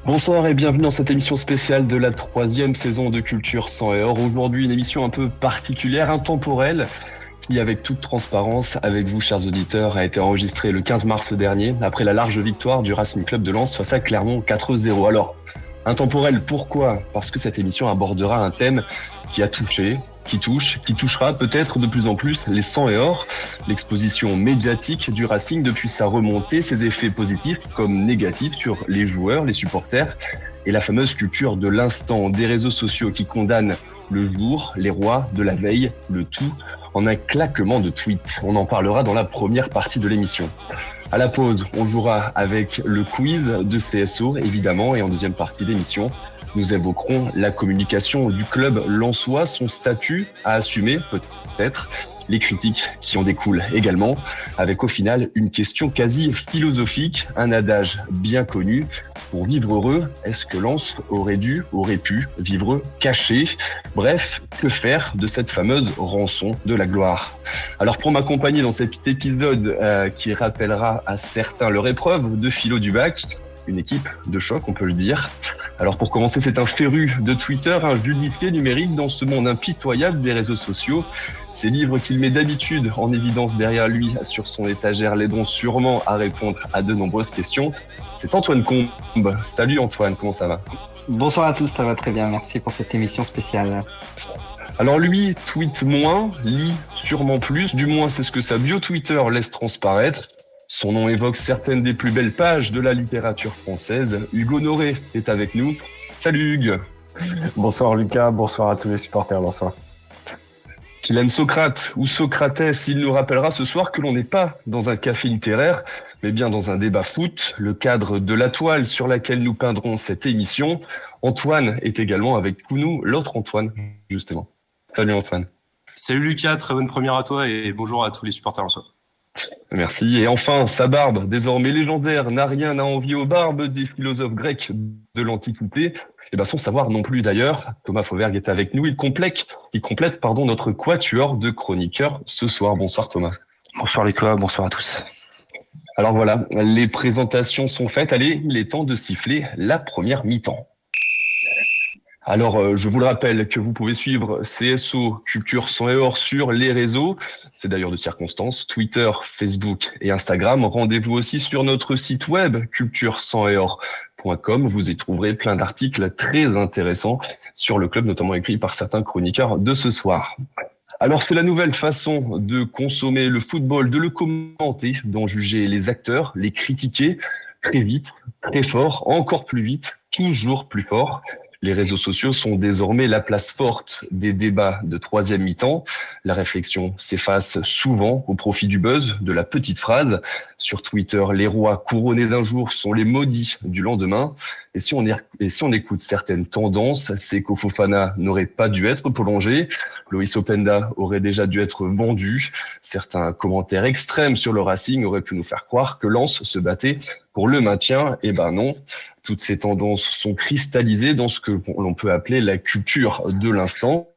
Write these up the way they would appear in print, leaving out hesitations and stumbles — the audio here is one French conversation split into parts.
Bonsoir et bienvenue dans cette émission spéciale de la troisième saison de Culture 100 et Or. Aujourd'hui, une émission un peu particulière, intemporelle, qui, avec toute transparence, avec vous, chers auditeurs, a été enregistrée le 15 mars dernier, après la large victoire du Racing Club de Lens face à Clermont 4-0. Alors, intemporelle, pourquoi? Parce que cette émission abordera un thème qui a touché, qui touchera peut-être de plus en plus les 100 et Or, l'exposition médiatique du Racing depuis sa remontée, ses effets positifs comme négatifs sur les joueurs, les supporters et la fameuse culture de l'instant des réseaux sociaux qui condamnent le jour, les rois de la veille, le tout en un claquement de tweets. On en parlera dans la première partie de l'émission. À la pause, on jouera avec le quiz de CSO, évidemment, et en deuxième partie d'émission, nous évoquerons la communication du club lensois, son statut à assumer, peut-être, les critiques qui en découlent également, avec au final une question quasi philosophique, un adage bien connu. Pour vivre heureux, est-ce que Lens aurait pu vivre caché? Bref, que faire de cette fameuse rançon de la gloire? Alors pour m'accompagner dans cet épisode qui rappellera à certains leur épreuve de philo du bac, une équipe de choc, on peut le dire. Alors pour commencer, c'est un féru de Twitter, un judiciaire numérique dans ce monde impitoyable des réseaux sociaux. Ces livres qu'il met d'habitude en évidence derrière lui sur son étagère l'aideront sûrement à répondre à de nombreuses questions. C'est Antoine Combe. Salut Antoine, comment ça va? Bonsoir à tous, ça va très bien, merci pour cette émission spéciale. Alors lui, tweet moins, lit sûrement plus, du moins c'est ce que sa bio Twitter laisse transparaître. Son nom évoque certaines des plus belles pages de la littérature française. Hugo Noré est avec nous. Salut Hugues. Bonsoir Lucas, bonsoir à tous les supporters lensois. Qu'il aime Socrate ou Socrates, il nous rappellera ce soir que l'on n'est pas dans un café littéraire, mais bien dans un débat foot, le cadre de la toile sur laquelle nous peindrons cette émission. Antoine est également avec nous, l'autre Antoine, justement. Salut Antoine. Salut Lucas, très bonne première à toi et bonjour à tous les supporters lensois. Merci. Et enfin, sa barbe, désormais légendaire, n'a rien à envier aux barbes des philosophes grecs de l'Antiquité. Et son savoir non plus d'ailleurs. Thomas Fauvergue est avec nous. Il complète notre quatuor de chroniqueurs ce soir. Bonsoir Thomas. Bonsoir Lucas, bonsoir à tous. Alors voilà, les présentations sont faites. Allez, il est temps de siffler la première mi-temps. Alors, je vous le rappelle que vous pouvez suivre CSO Culture 100 et Or sur les réseaux. C'est d'ailleurs de circonstance, Twitter, Facebook et Instagram. Rendez-vous aussi sur notre site web culture100etor.com. Vous y trouverez plein d'articles très intéressants sur le club, notamment écrits par certains chroniqueurs de ce soir. Alors, c'est la nouvelle façon de consommer le football, de le commenter, d'en juger les acteurs, les critiquer très vite, très fort, encore plus vite, toujours plus fort. Les réseaux sociaux sont désormais la place forte des débats de troisième mi-temps. La réflexion s'efface souvent au profit du buzz, de la petite phrase. Sur Twitter, les rois couronnés d'un jour sont les maudits du lendemain. Et si on écoute certaines tendances, c'est qu'Ofofana n'aurait pas dû être prolongé. Loïs Openda aurait déjà dû être vendu. Certains commentaires extrêmes sur le Racing auraient pu nous faire croire que Lens se battait pour le maintien. Eh ben non. Toutes ces tendances sont cristallisées dans ce que l'on peut appeler la culture de l'instant.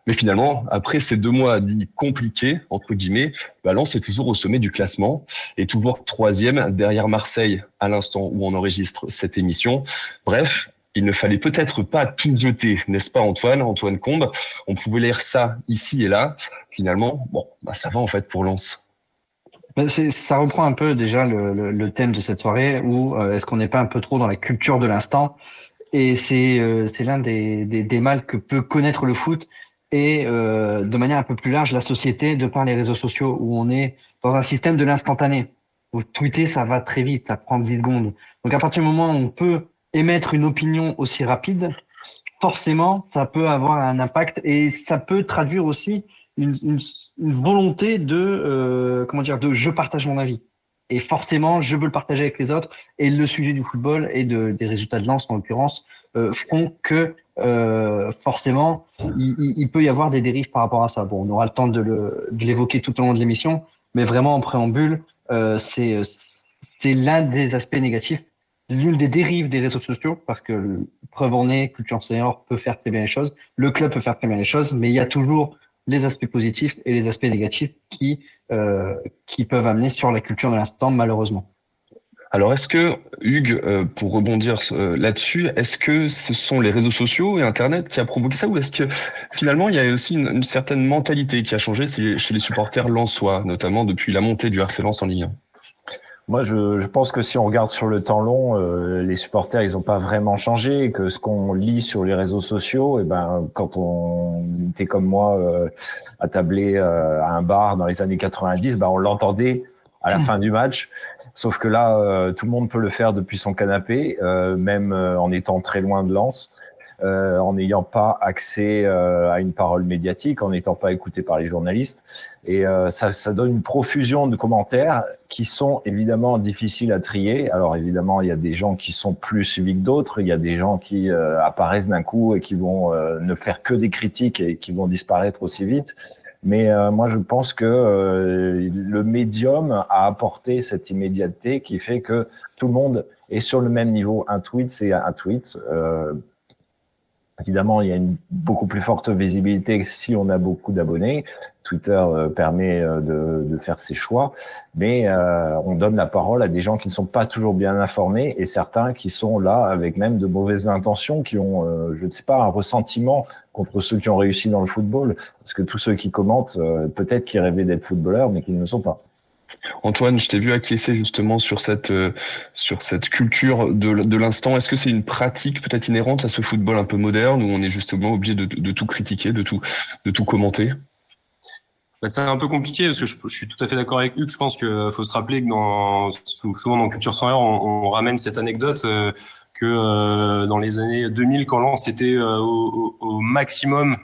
Mais finalement, après ces 2 mois dits compliqués, entre guillemets, Lens est toujours au sommet du classement et toujours troisième derrière Marseille à l'instant où on enregistre cette émission. Bref, il ne fallait peut-être pas tout jeter, n'est-ce pas Antoine Combe? On pouvait lire ça ici et là. Finalement, ça va en fait pour Lens. Ça reprend un peu déjà le thème de cette soirée où est-ce qu'on n'est pas un peu trop dans la culture de l'instant, et c'est l'un des mal que peut connaître le foot et de manière un peu plus large la société de par les réseaux sociaux où on est dans un système de l'instantané. Vous tweetez, ça va très vite, ça prend 10 secondes. Donc à partir du moment où on peut émettre une opinion aussi rapide, forcément ça peut avoir un impact et ça peut traduire aussi une volonté de je partage mon avis et forcément je veux le partager avec les autres, et le sujet du football et des résultats de Lens en l'occurrence font que forcément il peut y avoir des dérives par rapport à ça. Bon, on aura le temps de l'évoquer tout au long de l'émission, mais vraiment en préambule, c'est l'un des aspects négatifs, l'une des dérives des réseaux sociaux, parce que preuve en est, Culture Senior peut faire très bien les choses, le club peut faire très bien les choses, mais il y a toujours les aspects positifs et les aspects négatifs qui peuvent amener sur la culture de l'instant, malheureusement. Alors, est-ce que, Hugues, pour rebondir là-dessus, est-ce que ce sont les réseaux sociaux et Internet qui a provoqué ça, ou est-ce que finalement il y a aussi une certaine mentalité qui a changé chez les supporters lensois, notamment depuis la montée du RC Lens en Ligue 1? Moi, je pense que si on regarde sur le temps long, les supporters, ils n'ont pas vraiment changé. Et que ce qu'on lit sur les réseaux sociaux, et ben, quand on était comme moi attablé à un bar dans les années 90, ben, on l'entendait à la fin du match. Sauf que là, tout le monde peut le faire depuis son canapé, même en étant très loin de Lens. En n'ayant pas accès à une parole médiatique, en n'étant pas écouté par les journalistes. Et ça donne une profusion de commentaires qui sont évidemment difficiles à trier. Alors évidemment, il y a des gens qui sont plus suivis que d'autres. Il y a des gens qui apparaissent d'un coup et qui vont ne faire que des critiques et qui vont disparaître aussi vite. Mais moi, je pense que le médium a apporté cette immédiateté qui fait que tout le monde est sur le même niveau. Un tweet, c'est un tweet. Évidemment, il y a une beaucoup plus forte visibilité si on a beaucoup d'abonnés. Twitter permet de faire ses choix, mais on donne la parole à des gens qui ne sont pas toujours bien informés et certains qui sont là avec même de mauvaises intentions, qui ont, je ne sais pas, un ressentiment contre ceux qui ont réussi dans le football. Parce que tous ceux qui commentent, peut-être qu'ils rêvaient d'être footballeurs, mais qui ne le sont pas. Antoine, je t'ai vu acquiescer justement sur cette culture de l'instant. Est-ce que c'est une pratique peut-être inhérente à ce football un peu moderne où on est justement obligé de tout critiquer, de tout commenter? Bah, c'est un peu compliqué parce que je suis tout à fait d'accord avec Hugues. Je pense que faut se rappeler que souvent dans Culture sans heure, on ramène cette anecdote que dans les années 2000, quand Lens était au maximum,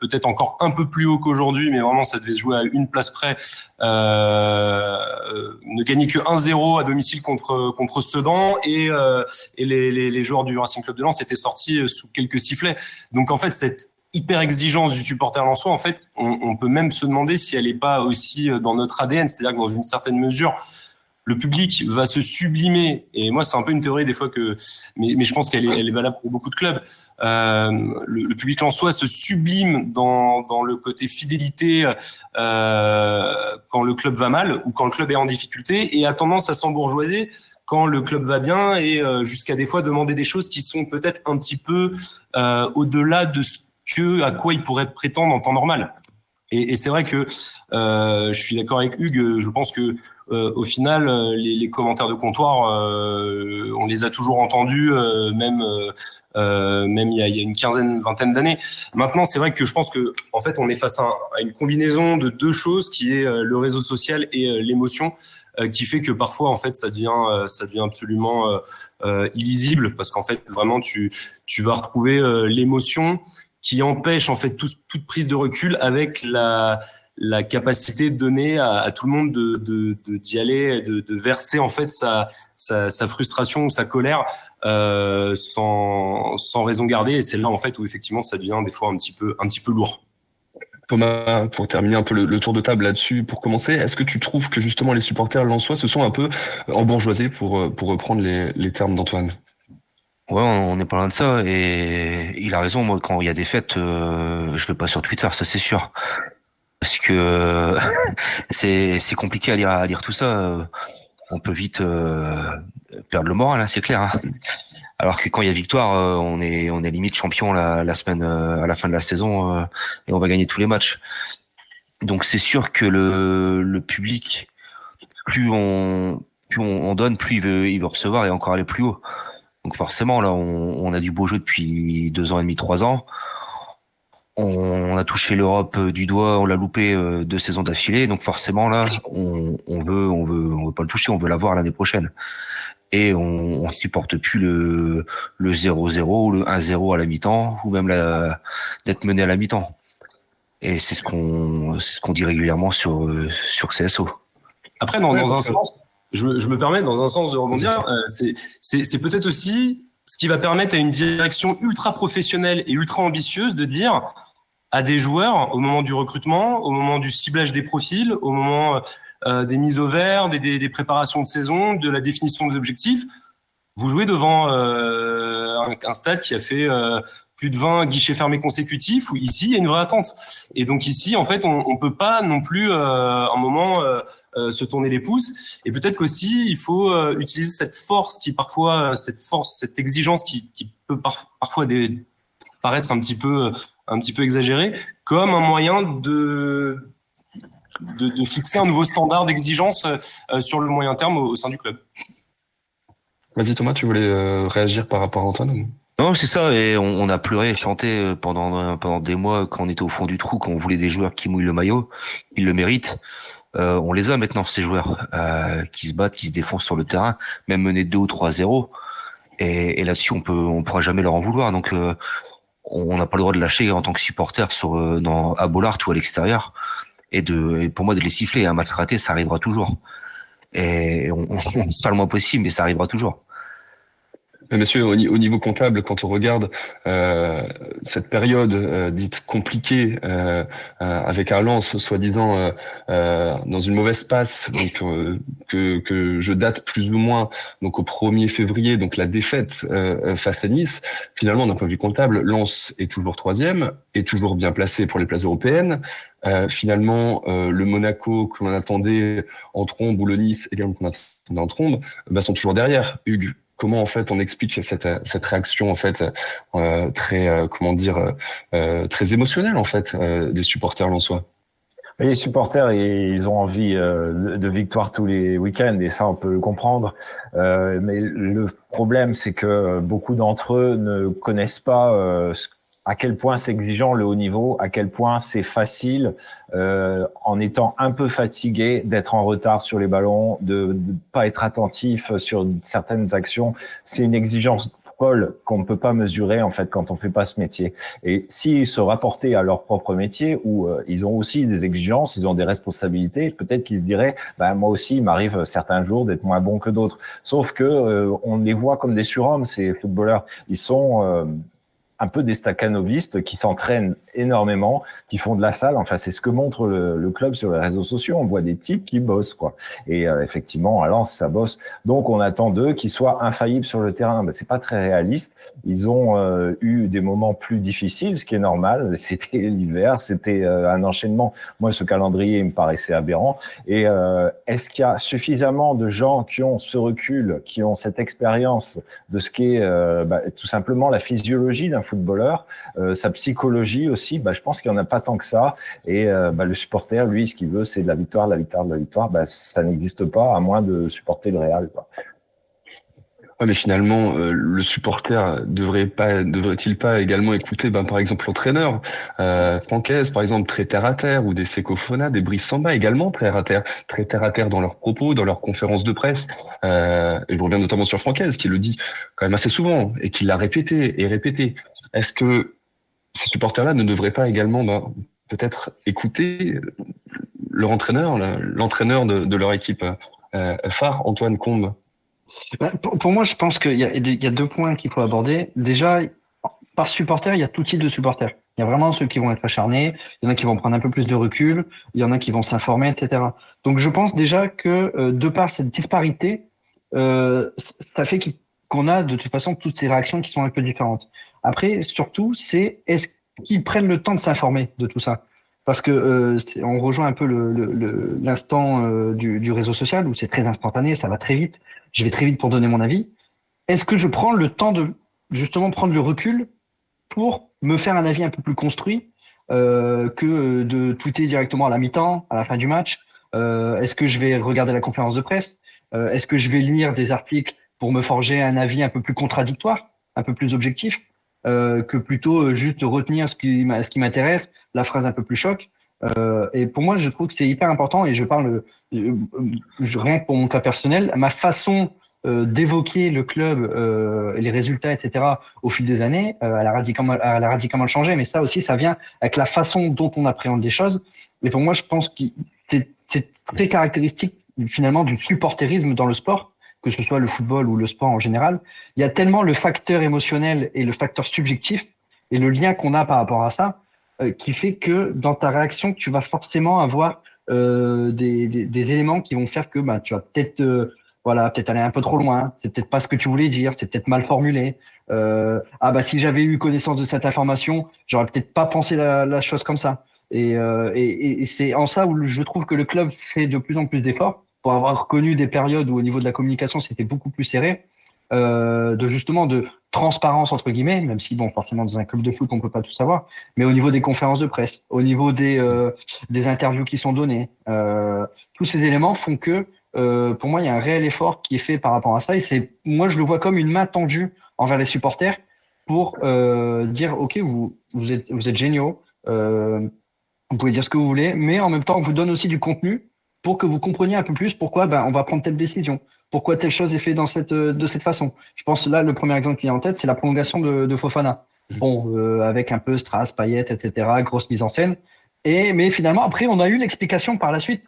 peut-être encore un peu plus haut qu'aujourd'hui, mais vraiment ça devait se jouer à une place près, ne gagner que 1-0 à domicile contre Sedan et les joueurs du Racing Club de Lens étaient sortis sous quelques sifflets. Donc en fait cette hyper exigence du supporter lensois, en fait, on peut même se demander si elle n'est pas aussi dans notre ADN, c'est-à-dire que dans une certaine mesure, le public va se sublimer. Et moi, c'est un peu une théorie des fois mais je pense qu'elle est valable pour beaucoup de clubs. Le public lensois se sublime dans le côté fidélité quand le club va mal ou quand le club est en difficulté et a tendance à s'embourgeoiser quand le club va bien et jusqu'à des fois demander des choses qui sont peut-être un petit peu au-delà de ce à quoi il pourrait prétendre en temps normal. Et c'est vrai que je suis d'accord avec Hugues. Je pense que au final, les commentaires de comptoir, on les a toujours entendus, même il y a une quinzaine, vingtaine d'années. Maintenant, c'est vrai que je pense que en fait, on est face à une combinaison de deux choses, qui est le réseau social et l'émotion, qui fait que parfois, en fait, ça devient absolument illisible, parce qu'en fait, vraiment, tu vas retrouver l'émotion qui empêche en fait toute prise de recul avec la capacité de donner à tout le monde d'y aller, de verser en fait sa frustration ou sa colère sans raison gardée. Et c'est là en fait où effectivement ça devient des fois un petit peu lourd. Thomas, pour terminer un peu le tour de table là-dessus, pour commencer, est-ce que tu trouves que justement les supporters lensois se sont un peu embourgeoisés pour reprendre les termes d'Antoine? Ouais, on n'est pas loin de ça et il a raison. Moi, quand il y a des fêtes, je vais pas sur Twitter, ça c'est sûr, parce que c'est compliqué à lire tout ça. On peut vite perdre le moral, hein, c'est clair. Hein. Alors que quand il y a victoire, on est limite champion la semaine à la fin de la saison et on va gagner tous les matchs. Donc c'est sûr que le public, plus on donne, plus il veut recevoir et encore aller plus haut. Donc forcément, là, on a du beau jeu depuis 2 ans et demi, 3 ans. On a touché l'Europe du doigt, on l'a loupé 2 saisons d'affilée. Donc forcément, là, on veut pas le toucher, on veut l'avoir l'année prochaine. Et on supporte plus le 0-0 ou le 1-0 à la mi-temps, ou même d'être mené à la mi-temps. Et c'est ce qu'on dit régulièrement sur CSO. Après, dans un sens, je me permets dans un sens de rebondir, c'est peut-être aussi ce qui va permettre à une direction ultra professionnelle et ultra ambitieuse de dire à des joueurs, au moment du recrutement, au moment du ciblage des profils, au moment des mises au vert, des préparations de saison, de la définition des objectifs, vous jouez devant un stade qui a fait plus de 20 guichets fermés consécutifs, où ici il y a une vraie attente. Et donc ici, en fait, on peut pas non plus un moment se tourner les pouces. Et peut-être qu'aussi il faut utiliser cette force qui parfois, cette exigence qui peut parfois paraître un petit peu exagérée, comme un moyen de fixer un nouveau standard d'exigence sur le moyen terme au sein du club. Vas-y Thomas, tu voulais réagir par rapport à Antoine? Non, c'est ça, et on a pleuré et chanté pendant des mois quand on était au fond du trou, quand on voulait des joueurs qui mouillent le maillot, ils le méritent. On les a maintenant, ces joueurs, qui se battent, qui se défoncent sur le terrain, même menés 2 ou 3-0. Et là-dessus, on pourra jamais leur en vouloir. Donc, on n'a pas le droit de lâcher en tant que supporter à Bollaert ou à l'extérieur. Et pour moi, de les siffler. Un match raté, ça arrivera toujours. Et on se fait le moins possible, mais ça arrivera toujours. Mais messieurs, au niveau comptable, quand on regarde cette période dite compliquée avec un Lens soi-disant dans une mauvaise passe, donc que je date plus ou moins donc au 1er février, donc la défaite face à Nice. Finalement, d'un point de vue comptable, Lens est toujours 3e, est toujours bien placé pour les places européennes. Finalement, le Monaco que l'on attendait en trombe ou le Nice également qu'on attendait en trombe, sont toujours derrière. Hugues, comment en fait on explique cette réaction en fait très très émotionnelle en fait des supporters lensois? Les supporters, ils ont envie de victoire tous les week-ends et ça, on peut le comprendre. Mais le problème, c'est que beaucoup d'entre eux ne connaissent pas à quel point c'est exigeant le haut niveau, à quel point c'est facile, en étant un peu fatigué, d'être en retard sur les ballons, de pas être attentif sur certaines actions. C'est une exigence folle qu'on ne peut pas mesurer en fait quand on fait pas ce métier. Et s'ils se rapportaient à leur propre métier où ils ont aussi des exigences, ils ont des responsabilités, peut-être qu'ils se diraient moi aussi il m'arrive certains jours d'être moins bon que d'autres. Sauf que on les voit comme des surhommes ces footballeurs. Ils sont un peu des staccanovistes qui s'entraînent énormément, qui font de la salle. Enfin, c'est ce que montre le club sur les réseaux sociaux. On voit des types qui bossent, quoi. Et effectivement, à Lens, ça bosse. Donc, on attend d'eux qu'ils soient infaillibles sur le terrain. C'est pas très réaliste. Ils ont eu des moments plus difficiles, ce qui est normal. C'était l'hiver, c'était un enchaînement. Moi, ce calendrier, il me paraissait aberrant. Et est-ce qu'il y a suffisamment de gens qui ont ce recul, qui ont cette expérience de ce qu'est tout simplement la physiologie d'un footballeur, sa psychologie aussi, je pense qu'il n'y en a pas tant que ça. Et le supporter, lui, ce qu'il veut, c'est de la victoire, de la victoire, de la victoire. Ça n'existe pas, à moins de supporter le Real, quoi. Ouais, mais finalement, le supporter devrait-il pas également écouter, par exemple, l'entraîneur, Francaise, par exemple, très terre à terre, ou des Seko Fofana, des Brice Samba, également très terre à terre dans leurs propos, dans leurs conférences de presse. Et je reviens notamment sur Francaise, qui le dit quand même assez souvent, et qui l'a répété et répété. Est-ce que ces supporters-là ne devraient pas également, peut-être écouter leur entraîneur, l'entraîneur de leur équipe phare, Antoine Combe? Pour moi, je pense qu'il y a 2 points qu'il faut aborder. Déjà, par supporter, il y a tout type de supporters. Il y a vraiment ceux qui vont être acharnés, il y en a qui vont prendre un peu plus de recul, il y en a qui vont s'informer, etc. Donc, je pense déjà que de par cette disparité, ça fait qu'on a de toute façon toutes ces réactions qui sont un peu différentes. Après, surtout, c'est est-ce qu'ils prennent le temps de s'informer de tout ça? Parce que on rejoint un peu l'instant du réseau social où c'est très instantané, ça va très vite. Je vais très vite pour donner mon avis. Est-ce que je prends le temps de justement prendre le recul pour me faire un avis un peu plus construit que de tweeter directement à la mi-temps, à la fin du match? Est-ce que je vais regarder la conférence de presse? Est-ce que je vais lire des articles pour me forger un avis un peu plus contradictoire, un peu plus objectif, que plutôt juste retenir ce qui m'intéresse, la phrase un peu plus choc? Et pour moi, je trouve que c'est hyper important, et je parle rien que pour mon cas personnel, ma façon d'évoquer le club et les résultats, etc., au fil des années, elle a radicalement changé. Mais ça aussi, ça vient avec la façon dont on appréhende les choses. Et pour moi, je pense que c'est très caractéristique finalement du supporterisme dans le sport, que ce soit le football ou le sport en général. Il y a tellement le facteur émotionnel et le facteur subjectif et le lien qu'on a par rapport à ça, qui fait que dans ta réaction, tu vas forcément avoir des éléments qui vont faire que tu vas peut-être aller un peu trop loin. C'est peut-être pas ce que tu voulais dire, c'est peut-être mal formulé. Ah bah si j'avais eu connaissance de cette information, j'aurais peut-être pas pensé la chose comme ça. Et c'est en ça où je trouve que le club fait de plus en plus d'efforts pour avoir connu des périodes où au niveau de la communication c'était beaucoup plus serré, de justement de transparence entre guillemets, même si bon forcément dans un club de foot on peut pas tout savoir, mais au niveau des conférences de presse, au niveau des interviews qui sont données, tous ces éléments font que pour moi il y a un réel effort qui est fait par rapport à ça et c'est moi je le vois comme une main tendue envers les supporters pour dire ok vous êtes géniaux. Vous pouvez dire ce que vous voulez, mais en même temps, on vous donne aussi du contenu pour que vous compreniez un peu plus pourquoi on va prendre telle décision, pourquoi telle chose est faite de cette façon. Je pense là, le premier exemple qui vient en tête, c'est la prolongation de Fofana. Bon, avec un peu Strass, Payet, etc., grosse mise en scène. Mais finalement, après, on a eu l'explication par la suite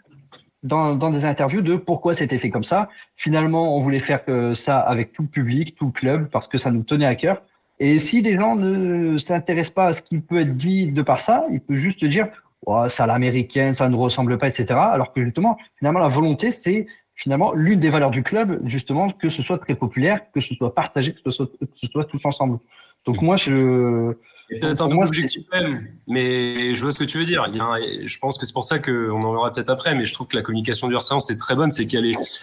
dans des interviews de pourquoi c'était fait comme ça. Finalement, on voulait faire ça avec tout le public, tout le club, parce que ça nous tenait à cœur. Et si des gens ne s'intéressent pas à ce qui peut être dit de par ça, ils peuvent juste dire oh, ça à l'américaine, ça ne nous ressemble pas, etc. Alors que justement, finalement, la volonté, c'est finalement l'une des valeurs du club, justement, que ce soit très populaire, que ce soit partagé, que ce soit tous ensemble. Donc moi, C'est peut-être un peu objectif même, mais je vois ce que tu veux dire. Je pense que c'est pour ça qu'on en verra peut-être après, mais je trouve que la communication du RC1 c'est très bonne, c'est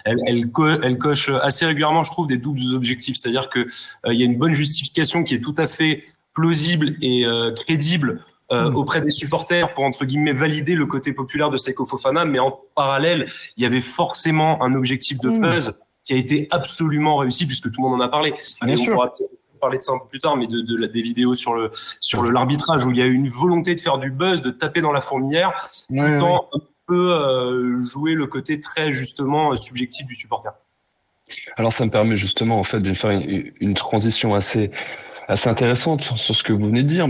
elle coche assez régulièrement, je trouve, des doubles objectifs. C'est-à-dire que il y a une bonne justification qui est tout à fait plausible et crédible auprès des supporters pour entre guillemets valider le côté populaire de Seko Fofana, mais en parallèle, il y avait forcément un objectif de buzz qui a été absolument réussi puisque tout le monde en a parlé. Bien sûr. Parler de ça un peu plus tard, mais des vidéos sur l'arbitrage où il y a une volonté de faire du buzz, de taper dans la fourmilière, tout en un peu jouer le côté très justement subjectif du supporter. Alors ça me permet justement en fait de faire une transition assez intéressante sur ce que vous venez de dire.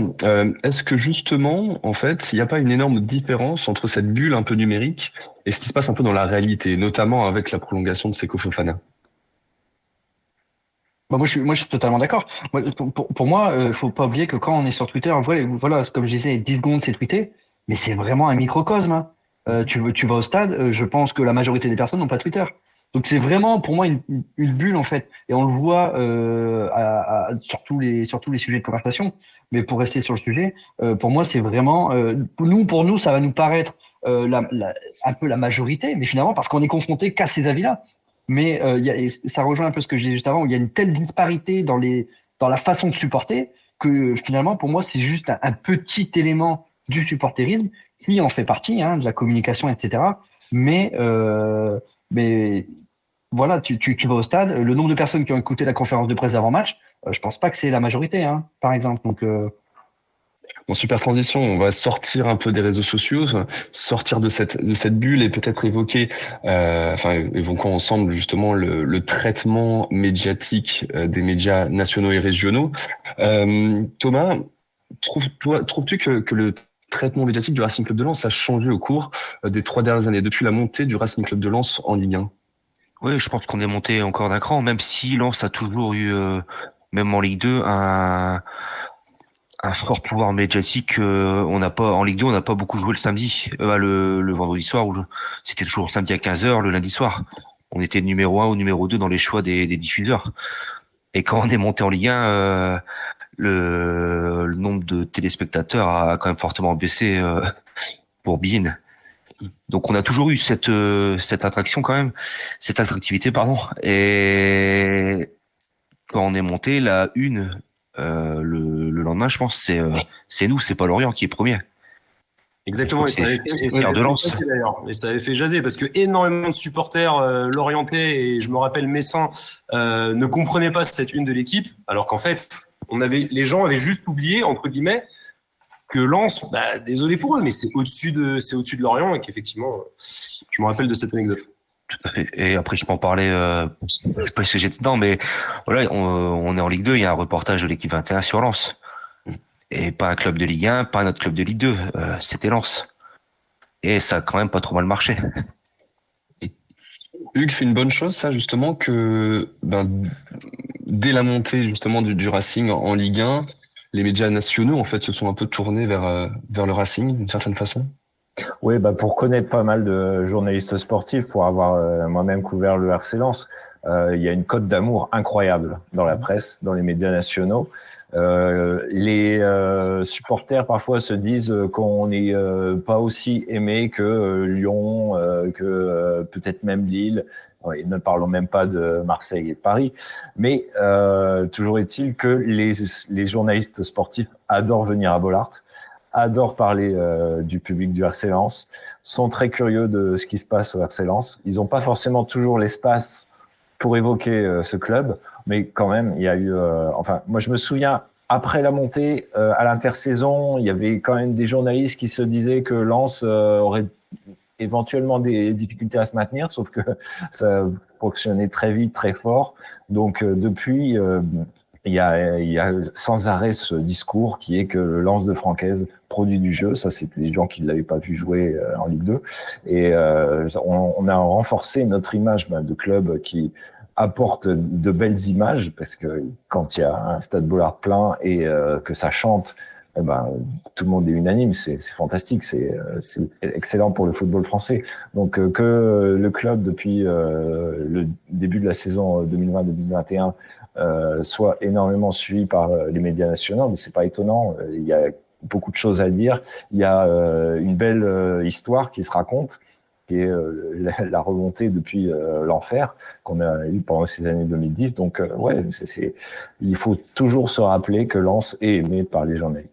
Est-ce que justement, en fait, il n'y a pas une énorme différence entre cette bulle un peu numérique et ce qui se passe un peu dans la réalité, notamment avec la prolongation de Seko Fofana? Bah moi, je suis totalement d'accord. Pour moi, faut pas oublier que quand on est sur Twitter, voilà, comme je disais, 10 secondes, c'est tweeté, mais c'est vraiment un microcosme. Hein. Tu vas au stade, je pense que la majorité des personnes n'ont pas Twitter. Donc c'est vraiment pour moi une bulle en fait, et on le voit sur tous les sujets de conversation. Mais pour rester sur le sujet, pour moi c'est vraiment pour nous ça va nous paraître un peu la majorité, mais finalement parce qu'on est confronté qu'à ces avis-là. Mais et ça rejoint un peu ce que je disais juste avant, où il y a une telle disparité dans la façon de supporter que finalement pour moi c'est juste un petit élément du supporterisme qui en fait partie, hein, de la communication, etc. Mais voilà, tu vas au stade, le nombre de personnes qui ont écouté la conférence de presse d'avant-match, je pense pas que c'est la majorité, hein, par exemple. Donc, Bon, super transition, on va sortir un peu des réseaux sociaux, sortir de cette bulle et peut-être évoquer, évoquons ensemble justement le traitement médiatique des médias nationaux et régionaux. Thomas, trouves-tu que le traitement médiatique du Racing Club de Lens a changé au cours des 3 dernières années, depuis la montée du Racing Club de Lens en Ligue 1? Oui, je pense qu'on est monté encore d'un cran, même si Lens a toujours eu, même en Ligue 2, un fort pouvoir médiatique. On n'a pas en Ligue 2, on n'a pas beaucoup joué le samedi, le vendredi soir, c'était toujours le samedi à 15h, le lundi soir. On était numéro 1 ou numéro 2 dans les choix des diffuseurs. Et quand on est monté en Ligue 1, le nombre de téléspectateurs a quand même fortement baissé pour beIN. Donc on a toujours eu cette attraction quand même, cette attractivité pardon. Et quand on est monté, la une le lendemain, je pense, c'est nous, c'est pas Lorient qui est premier. Exactement, et ça avait fait jaser parce que énormément de supporters l'orientés, et je me rappelle Messin ne comprenaient pas cette une de l'équipe, alors qu'en fait, les gens avaient juste oublié, entre guillemets, que Lens, désolé pour eux, mais c'est au-dessus de Lorient, et qu'effectivement, je me rappelle de cette anecdote. Tout à fait. Et après, je peux en parler, je sais pas si j'étais dedans, mais voilà, on est en Ligue 2, il y a un reportage de l'équipe 21 sur Lens. Et pas un club de Ligue 1, pas un autre club de Ligue 2, c'était Lens. Et ça a quand même pas trop mal marché. Hugues, c'est une bonne chose, ça, justement, que dès la montée justement du Racing en Ligue 1, les médias nationaux en fait se sont un peu tournés vers le Racing d'une certaine façon. Oui, pour connaître pas mal de journalistes sportifs, pour avoir moi-même couvert le RC Lens, il y a une cote d'amour incroyable dans la presse, dans les médias nationaux. Les supporters parfois se disent qu'on n'est pas aussi aimé que Lyon, que peut-être même Lille. Ouais, ne parlons même pas de Marseille et de Paris. Mais toujours est-il que les journalistes sportifs adorent venir à Bollaert, adorent parler du public du RC Lens, sont très curieux de ce qui se passe au RC Lens. Ils n'ont pas forcément toujours l'espace pour évoquer ce club, mais quand même, il y a eu... moi, je me souviens, après la montée, à l'intersaison, il y avait quand même des journalistes qui se disaient que Lens aurait éventuellement des difficultés à se maintenir, sauf que ça fonctionnait très vite, très fort. Donc, depuis... il y a sans arrêt ce discours qui est que le Lens de Francaise produit du jeu. Ça, c'était des gens qui ne l'avaient pas vu jouer en Ligue 2. Et on a renforcé notre image de club qui apporte de belles images, parce que quand il y a un stade Bollaert plein et que ça chante, tout le monde est unanime. C'est fantastique. C'est excellent pour le football français. Donc que le club, depuis le début de la saison 2020-2021, soit énormément suivi par les médias nationaux, mais c'est pas étonnant. Il y a beaucoup de choses à dire. Il y a une belle histoire qui se raconte, qui est la remontée depuis l'enfer qu'on a eu pendant ces années 2010. Donc il faut toujours se rappeler que Lens est aimé par les journalistes.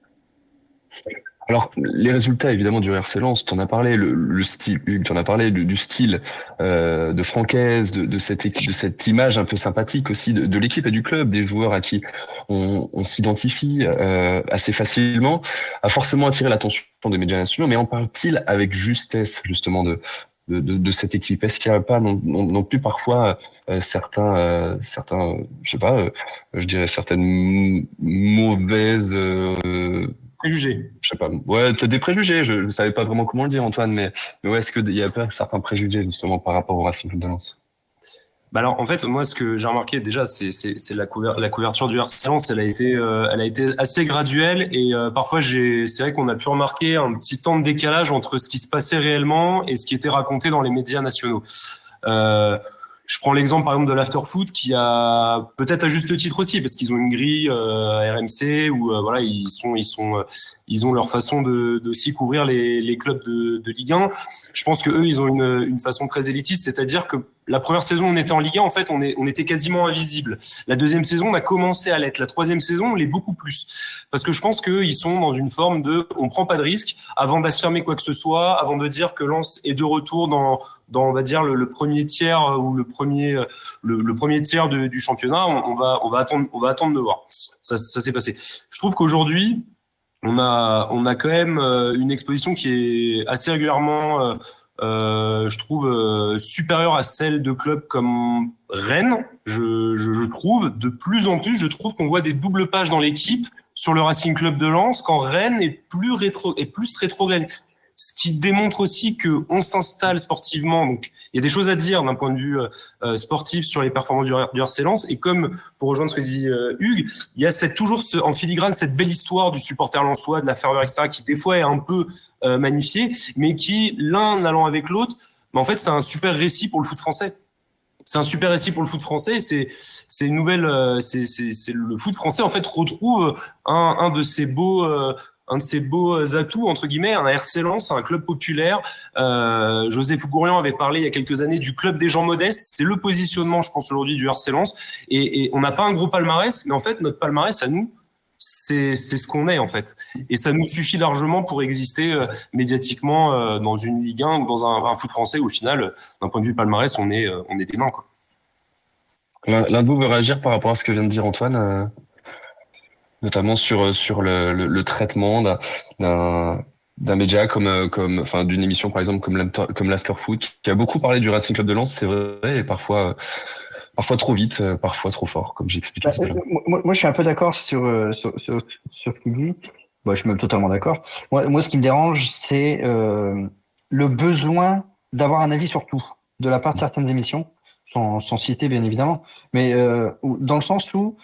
Alors, les résultats, évidemment, du RC Lens, t'en as parlé, le style, Hugues, t'en as parlé du style de Francaise, de cette équipe, de cette image un peu sympathique aussi de l'équipe et du club, des joueurs à qui on s'identifie assez facilement, a forcément attiré l'attention des médias nationaux, mais en parle-t-il avec justesse, justement, de cette équipe? Est-ce qu'il n'y a pas non plus parfois certains, je sais pas, je dirais certaines mauvaises Préjugés. Je sais pas. Ouais, t'as des préjugés. Je savais pas vraiment comment le dire, Antoine, mais ouais, est-ce qu'il y a pas certains préjugés justement par rapport au Racing Club de Lens? Alors en fait, moi ce que j'ai remarqué déjà, c'est la couverture du RC Lens, elle a été assez graduelle et parfois c'est vrai qu'on a pu remarquer un petit temps de décalage entre ce qui se passait réellement et ce qui était raconté dans les médias nationaux. Je prends l'exemple par exemple de l'Afterfoot qui a peut-être à juste titre aussi parce qu'ils ont une grille RMC où voilà ils ont leur façon de aussi couvrir les clubs de Ligue 1. Je pense que eux ils ont une façon très élitiste, c'est-à-dire que la première saison on était en Ligue 1, en fait on était quasiment invisible. La deuxième saison on a commencé à l'être. La troisième saison on l'est beaucoup plus parce que je pense qu'ils sont dans une forme de on prend pas de risque avant d'affirmer quoi que ce soit, avant de dire que Lens est de retour dans on va dire le premier tiers ou le premier tiers du championnat. On va attendre de voir. Ça s'est passé. Je trouve qu'aujourd'hui on a quand même une exposition qui est assez régulièrement je trouve supérieure à celle de clubs comme Rennes. Je trouve de plus en plus, je trouve qu'on voit des doubles pages dans l'équipe sur le Racing Club de Lens quand Rennes est plus rétrograde. Ce qui démontre aussi que on s'installe sportivement. Donc, il y a des choses à dire d'un point de vue sportif sur les performances du RC Lens. Et comme, pour rejoindre ce que dit Hugues, il y a toujours en filigrane cette belle histoire du supporter lensois, de la ferveur, etc., qui des fois est un peu magnifiée, mais qui, l'un allant avec l'autre, en fait, c'est un super récit pour le foot français. C'est un super récit pour le foot français. C'est une nouvelle. C'est le foot français en fait retrouve un de ses beaux atouts entre guillemets, un RC Lens, un club populaire. José Fougourian avait parlé il y a quelques années du club des gens modestes. C'est le positionnement, je pense aujourd'hui du RC Lens. Et on n'a pas un gros palmarès, mais en fait notre palmarès à nous, c'est ce qu'on est en fait. Et ça nous suffit largement pour exister médiatiquement dans une Ligue 1 ou dans un foot français où, au final, d'un point de vue palmarès, on est des mains, quoi. L'un de vous veut réagir par rapport à ce que vient de dire Antoine, notamment sur le traitement d'un média comme d'une émission par exemple comme l'Afterfoot qui a beaucoup parlé du Racing Club de Lens, c'est vrai, et parfois trop vite, parfois trop fort, comme j'expliquais tout à l'heure. Moi, je suis un peu d'accord sur ce qu'il dit. Je suis même totalement d'accord. Moi, ce qui me dérange, c'est le besoin d'avoir un avis sur tout, de la part de certaines émissions, sans citer bien évidemment, mais dans le sens où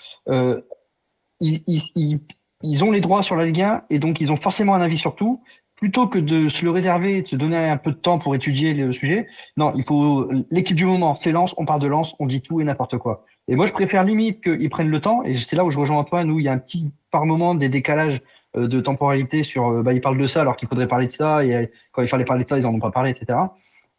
ils ont les droits sur la Ligue 1 et donc ils ont forcément un avis sur tout. plutôt que de se le réserver, de se donner un peu de temps pour étudier le sujet, non, il faut l'équipe du moment, c'est Lens, on parle de Lens, on dit tout et n'importe quoi. Et moi, je préfère limite qu'ils prennent le temps, et c'est là où je rejoins Antoine, où il y a un petit, par moment, des décalages de temporalité sur, ils parlent de ça alors qu'il faudrait parler de ça, et quand il fallait parler de ça, ils en ont pas parlé, etc.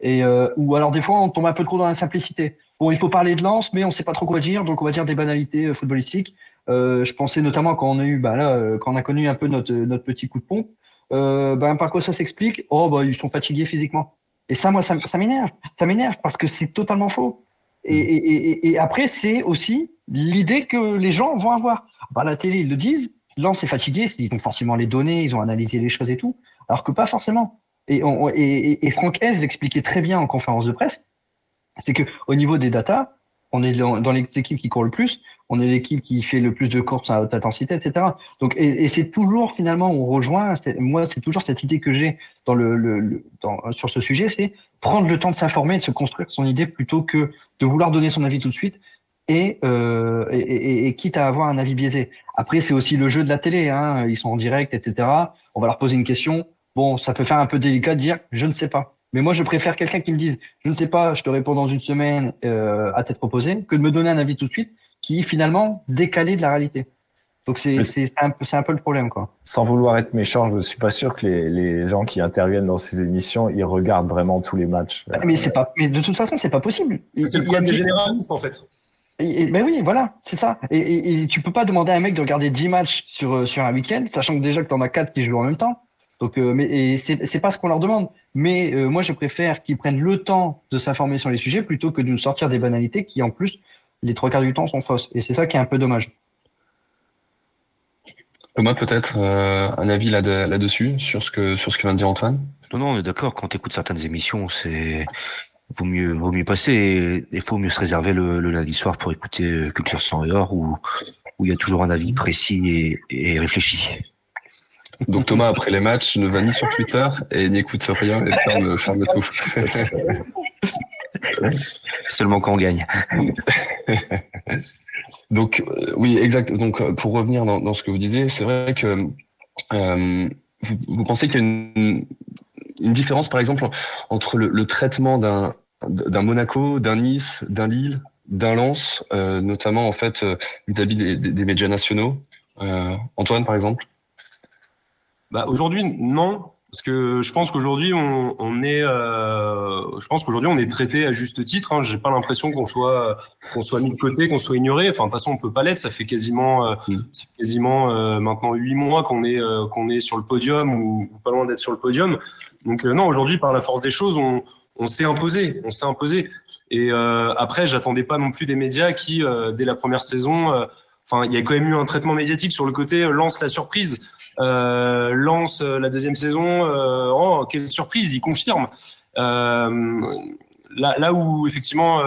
Et ou alors des fois, on tombe un peu trop dans la simplicité. Bon, il faut parler de Lens, mais on sait pas trop quoi dire, donc on va dire des banalités footballistiques. Je pensais notamment quand on a eu, quand on a connu un peu notre petit coup de pompe, par quoi ça s'explique? Oh, ils sont fatigués physiquement. Et ça, moi, ça m'énerve. Ça m'énerve parce que c'est totalement faux. Et après, c'est aussi l'idée que les gens vont avoir. À la télé, ils le disent. Lens est fatigué, ils ont forcément les données, ils ont analysé les choses et tout, alors que pas forcément. Et Franck Hez l'expliquait très bien en conférence de presse, c'est que au niveau des datas, on est dans les équipes qui courent le plus, on est l'équipe qui fait le plus de courses à haute intensité, etc. Donc, et c'est toujours finalement, on rejoint. Moi, c'est toujours cette idée que j'ai sur ce sujet, c'est prendre le temps de s'informer, de se construire son idée plutôt que de vouloir donner son avis tout de suite. Et quitte à avoir un avis biaisé. Après, c'est aussi le jeu de la télé, hein. Ils sont en direct, etc. On va leur poser une question. Bon, ça peut faire un peu délicat de dire je ne sais pas. Mais moi, je préfère quelqu'un qui me dise je ne sais pas, je te réponds dans une semaine à tête reposée, que de me donner un avis tout de suite qui est finalement décalé de la réalité. Donc c'est un peu le problème, quoi. Sans vouloir être méchant, je ne suis pas sûr que les gens qui interviennent dans ces émissions, ils regardent vraiment tous les matchs. Mais de toute façon, c'est pas possible. C'est le problème des généralistes, en fait. Ben oui, voilà, c'est ça. Et tu peux pas demander à un mec de regarder 10 matchs sur un week-end, sachant que déjà que t'en as 4 qui jouent en même temps. Donc, c'est pas ce qu'on leur demande. Mais moi, je préfère qu'ils prennent le temps de s'informer sur les sujets plutôt que de nous sortir des banalités qui, en plus, les 3 quarts du temps sont fausses. Et c'est ça qui est un peu dommage. Thomas, peut-être un avis là-dessus sur ce que vient de dire Antoine. Non, on est d'accord. Quand tu écoutes certaines émissions, vaut mieux passer et faut mieux se réserver le lundi soir pour écouter Culture Sang et Or où il y a toujours un avis précis et réfléchi. Donc Thomas, après les matchs, ne va ni sur Twitter et n'écoute rien et ferme tout. Seulement quand on gagne. Donc oui, exact. Donc pour revenir dans ce que vous disiez, c'est vrai que vous pensez qu'il y a une différence, par exemple, entre le traitement d'un Monaco, d'un Nice, d'un Lille, d'un Lens, notamment en fait vis-à-vis des médias nationaux. Antoine, par exemple. Aujourd'hui, non, parce que je pense qu'aujourd'hui on est traité à juste titre. Hein. J'ai pas l'impression qu'on soit mis de côté, qu'on soit ignoré. Enfin, de toute façon, on peut pas l'être. Ça fait quasiment maintenant 8 mois qu'on est sur le podium ou pas loin d'être sur le podium. Donc non, aujourd'hui, par la force des choses, on s'est imposé. Et après, j'attendais pas non plus des médias qui, dès la première saison, il y a quand même eu un traitement médiatique sur le côté lance la surprise. Lance la deuxième saison, quelle surprise, il confirme. Là où effectivement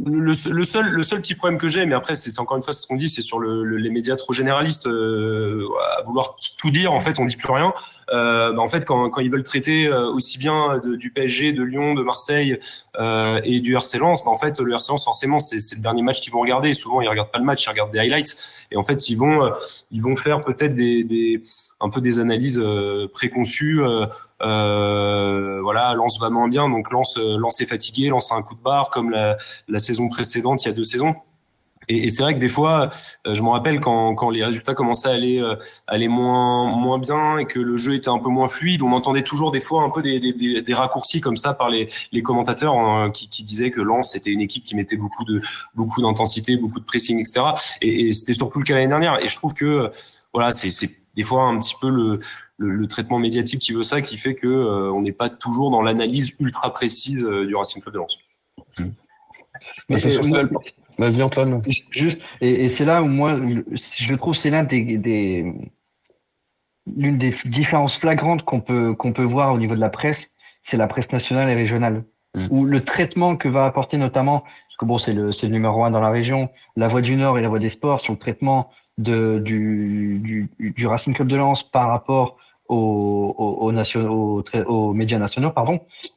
le seul petit problème que j'ai, mais après c'est encore une fois ce qu'on dit, c'est sur les médias trop généralistes à vouloir tout dire, en fait on dit plus rien. En fait quand ils veulent traiter aussi bien du PSG, de Lyon, de Marseille et du RC Lens, en fait le RC Lens forcément c'est le dernier match qu'ils vont regarder. Et souvent ils regardent pas le match, ils regardent des highlights. Et en fait ils vont faire peut-être un peu des analyses préconçues. Lens va moins bien, donc Lens est fatigué, Lens a un coup de barre comme la saison précédente, il y a 2 saisons. Et c'est vrai que des fois, je me rappelle quand les résultats commençaient à aller moins bien et que le jeu était un peu moins fluide, on entendait toujours des fois un peu des raccourcis comme ça par les commentateurs qui disaient que Lens était une équipe qui mettait beaucoup d'intensité, beaucoup de pressing, etc. Et c'était surtout le cas l'année dernière. Et je trouve que voilà, c'est des fois un petit peu le traitement médiatique qui veut ça, qui fait que on n'est pas toujours dans l'analyse ultra précise du Racing Club de Lens. Mais Vas-y Antoine. Juste, et c'est là où moi, je trouve c'est l'une des différences flagrantes qu'on peut voir au niveau de la presse, c'est la presse nationale et régionale, où le traitement que va apporter notamment, parce que bon c'est le numéro 1 dans la région, la Voix du Nord et la Voix des Sports sur le traitement du Racing Club de Lens par rapport aux médias nationaux,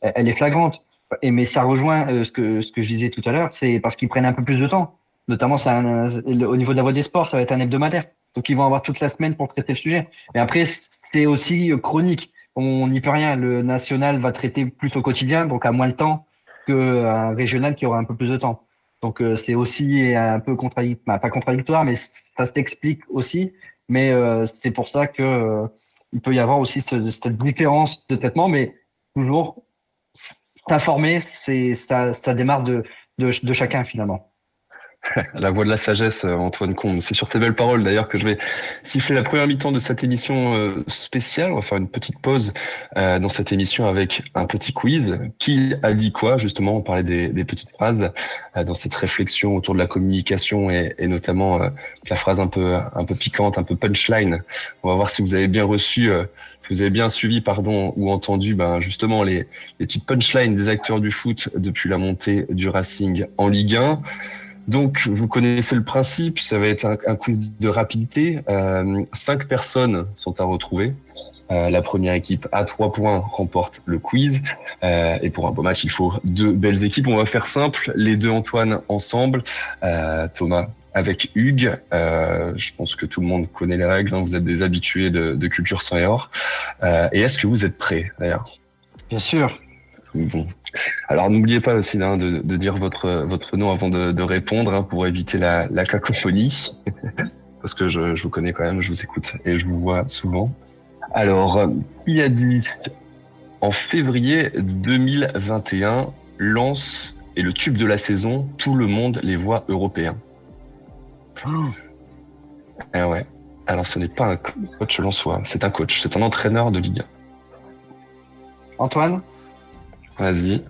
elle est flagrante. Mais ça rejoint ce que je disais tout à l'heure, c'est parce qu'ils prennent un peu plus de temps. Notamment, au niveau de la Voix des Sports, ça va être un hebdomadaire. Donc, ils vont avoir toute la semaine pour traiter le sujet. Mais après, c'est aussi chronique. on n'y peut rien. Le national va traiter plus au quotidien, donc a moins le temps qu'un régional qui aura un peu plus de temps. Donc c'est aussi un peu contradictoire, pas contradictoire, mais ça s'explique aussi. Mais c'est pour ça que il peut y avoir aussi cette différence de traitement, mais toujours s'informer, ça démarre de chacun finalement. La voix de la sagesse, Antoine Combe. C'est sur ces belles paroles d'ailleurs que je vais siffler la première mi-temps de cette émission spéciale. On va faire une petite pause dans cette émission avec un petit quiz. Qui a dit quoi? Justement, on parlait des petites phrases dans cette réflexion autour de la communication et notamment la phrase un peu piquante, un peu punchline. On va voir si vous avez bien reçu, si vous avez bien suivi, pardon, ou entendu, justement les petites punchlines des acteurs du foot depuis la montée du Racing en Ligue 1. Donc, vous connaissez le principe, ça va être un quiz de rapidité. 5 personnes sont à retrouver. La première équipe à 3 points remporte le quiz. Et pour un beau match, il faut 2 belles équipes. On va faire simple, les 2 Antoine ensemble. Thomas avec Hugues. Je pense que tout le monde connaît les règles. Hein. Vous êtes des habitués de Culture Sang et Or. Et est-ce que vous êtes prêts, d'ailleurs? Bien sûr. Bon. Alors n'oubliez pas aussi de dire votre nom avant de répondre hein, pour éviter la cacophonie parce que je vous connais quand même, je vous écoute et je vous vois souvent. Alors, qui a dit en février 2021, Lens est le tube de la saison, tout le monde les voit européens. Eh ouais. Alors ce n'est pas un coach lensois, c'est un coach, c'est un entraîneur de Ligue 1. Antoine? Vas-y.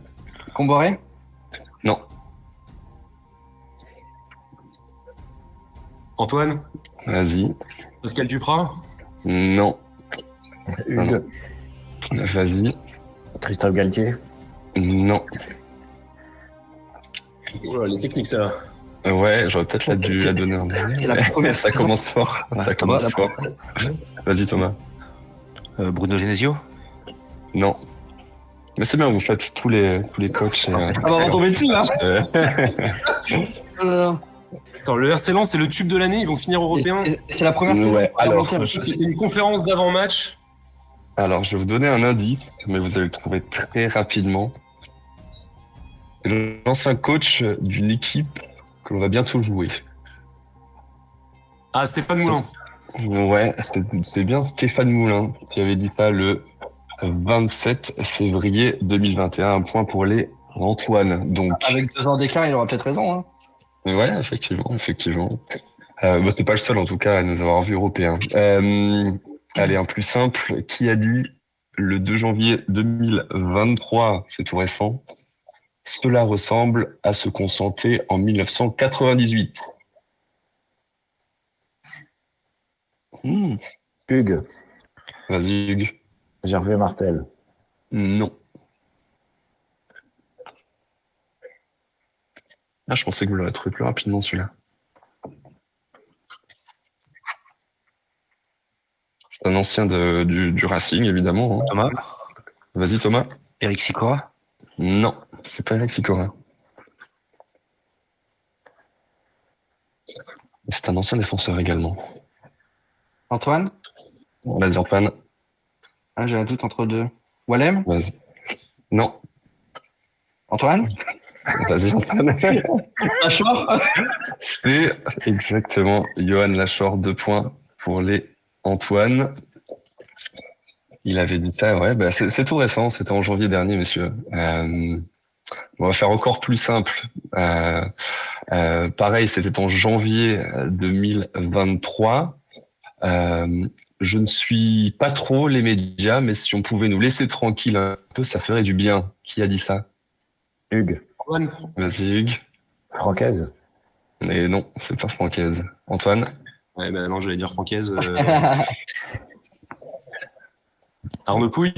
Comboré? Non. Antoine? Vas-y. Pascal Duprat? Non. Hugues. Vas-y. Christophe Galtier. Non. Oh, les techniques, ça. Ouais, j'aurais peut-être dû la donner en dernier. C'est la première Ça commence fort. Ça commence fort. Vas-y, Thomas. Bruno Genesio? Non. Mais c'est bien, vous faites tous les coachs. On va retomber dessus, là. Attends, le RC Lens, c'est le tube de l'année, ils vont finir européen. C'est la première saison. Ouais, alors, C'était une conférence d'avant-match. alors, je vais vous donner un indice, mais vous allez le trouver très rapidement. C'est l'ancien coach d'une équipe que l'on va bientôt jouer. Ah, Stéphane Moulin. Ouais, c'est bien Stéphane Moulin qui avait dit ça le 27 février 2021. Un point pour les Antoine. Donc, Avec 2 ans d'écart, il aura peut-être raison. Hein. ouais, effectivement. C'est pas le seul en tout cas à nous avoir vu européens. Allez, un plus simple. Qui a dit le 2 janvier 2023, c'est tout récent, cela ressemble à ce qu'on sentait en 1998. Hugues. Vas-y, Hugues. Gervais Martel. Non. Ah, je pensais que vous l'aurez trouvé plus rapidement celui-là. C'est un ancien du Racing, évidemment. Hein. Thomas? Vas-y, Thomas. Eric Sicora? Non, c'est pas Eric Sicora. C'est un ancien défenseur également. Antoine? Vas-y, Antoine. Ah, j'ai un doute entre 2. Wallem? Vas-y. Non. Antoine? Vas-y, Antoine. Lachor? C'est exactement Johan Lachor, 2 points pour les Antoine. Il avait dit ça, ouais, c'est tout récent, c'était en janvier dernier, messieurs. On va faire encore plus simple. Pareil, c'était en janvier 2023. Je ne suis pas trop les médias, mais si on pouvait nous laisser tranquille un peu, ça ferait du bien. Qui a dit ça? Hugues. Antoine? Vas-y, Hugues. Francaise. Mais non, c'est pas Francaise. Antoine? Ouais, non, j'allais dire Francaise. Arnaud Pouille?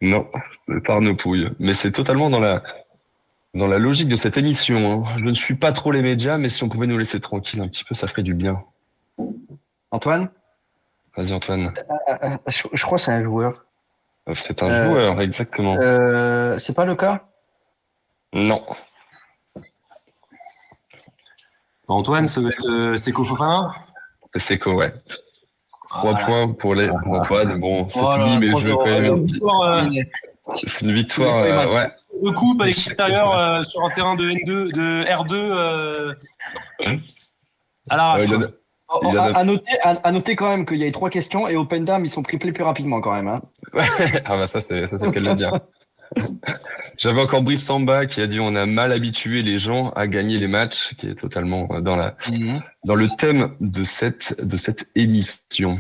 Non, c'est pas Arnaud Pouille. Mais c'est totalement dans la logique de cette émission. Hein. Je ne suis pas trop les médias, mais si on pouvait nous laisser tranquille un petit peu, ça ferait du bien. Antoine? Vas-y, Antoine. Je crois que c'est un joueur. C'est un joueur, exactement. C'est pas le cas? Non. Antoine, ça doit être Seko Fofana? C'est quoi, ouais. 3 points pour les Antoine. Bon, c'est fini, mais je veux quand même. C'est une victoire, ouais. De coupe à l'extérieur sur un terrain de N2, de R2 à l'arrache. À noter quand même qu'il y a eu 3 questions et Open Dame, ils sont triplés plus rapidement quand même. Hein. Ah bah ça c'est le cas de le dire. J'avais encore Brice Samba qui a dit on a mal habitué les gens à gagner les matchs, qui est totalement dans le thème de cette émission.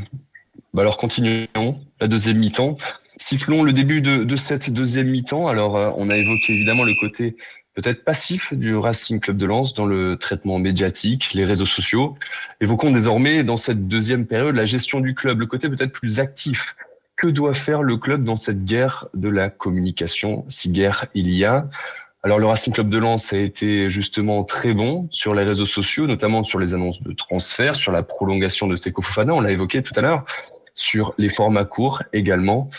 Bah alors continuons la deuxième mi-temps. Sifflons le début de cette deuxième mi-temps. Alors on a évoqué évidemment le côté peut-être passif du Racing Club de Lens dans le traitement médiatique, les réseaux sociaux. Évoquons désormais dans cette deuxième période la gestion du club, le côté peut-être plus actif. Que doit faire le club dans cette guerre de la communication, si guerre il y a? Alors le Racing Club de Lens a été justement très bon sur les réseaux sociaux, notamment sur les annonces de transfert, sur la prolongation de Seko Fofana, on l'a évoqué tout à l'heure, sur les formats courts également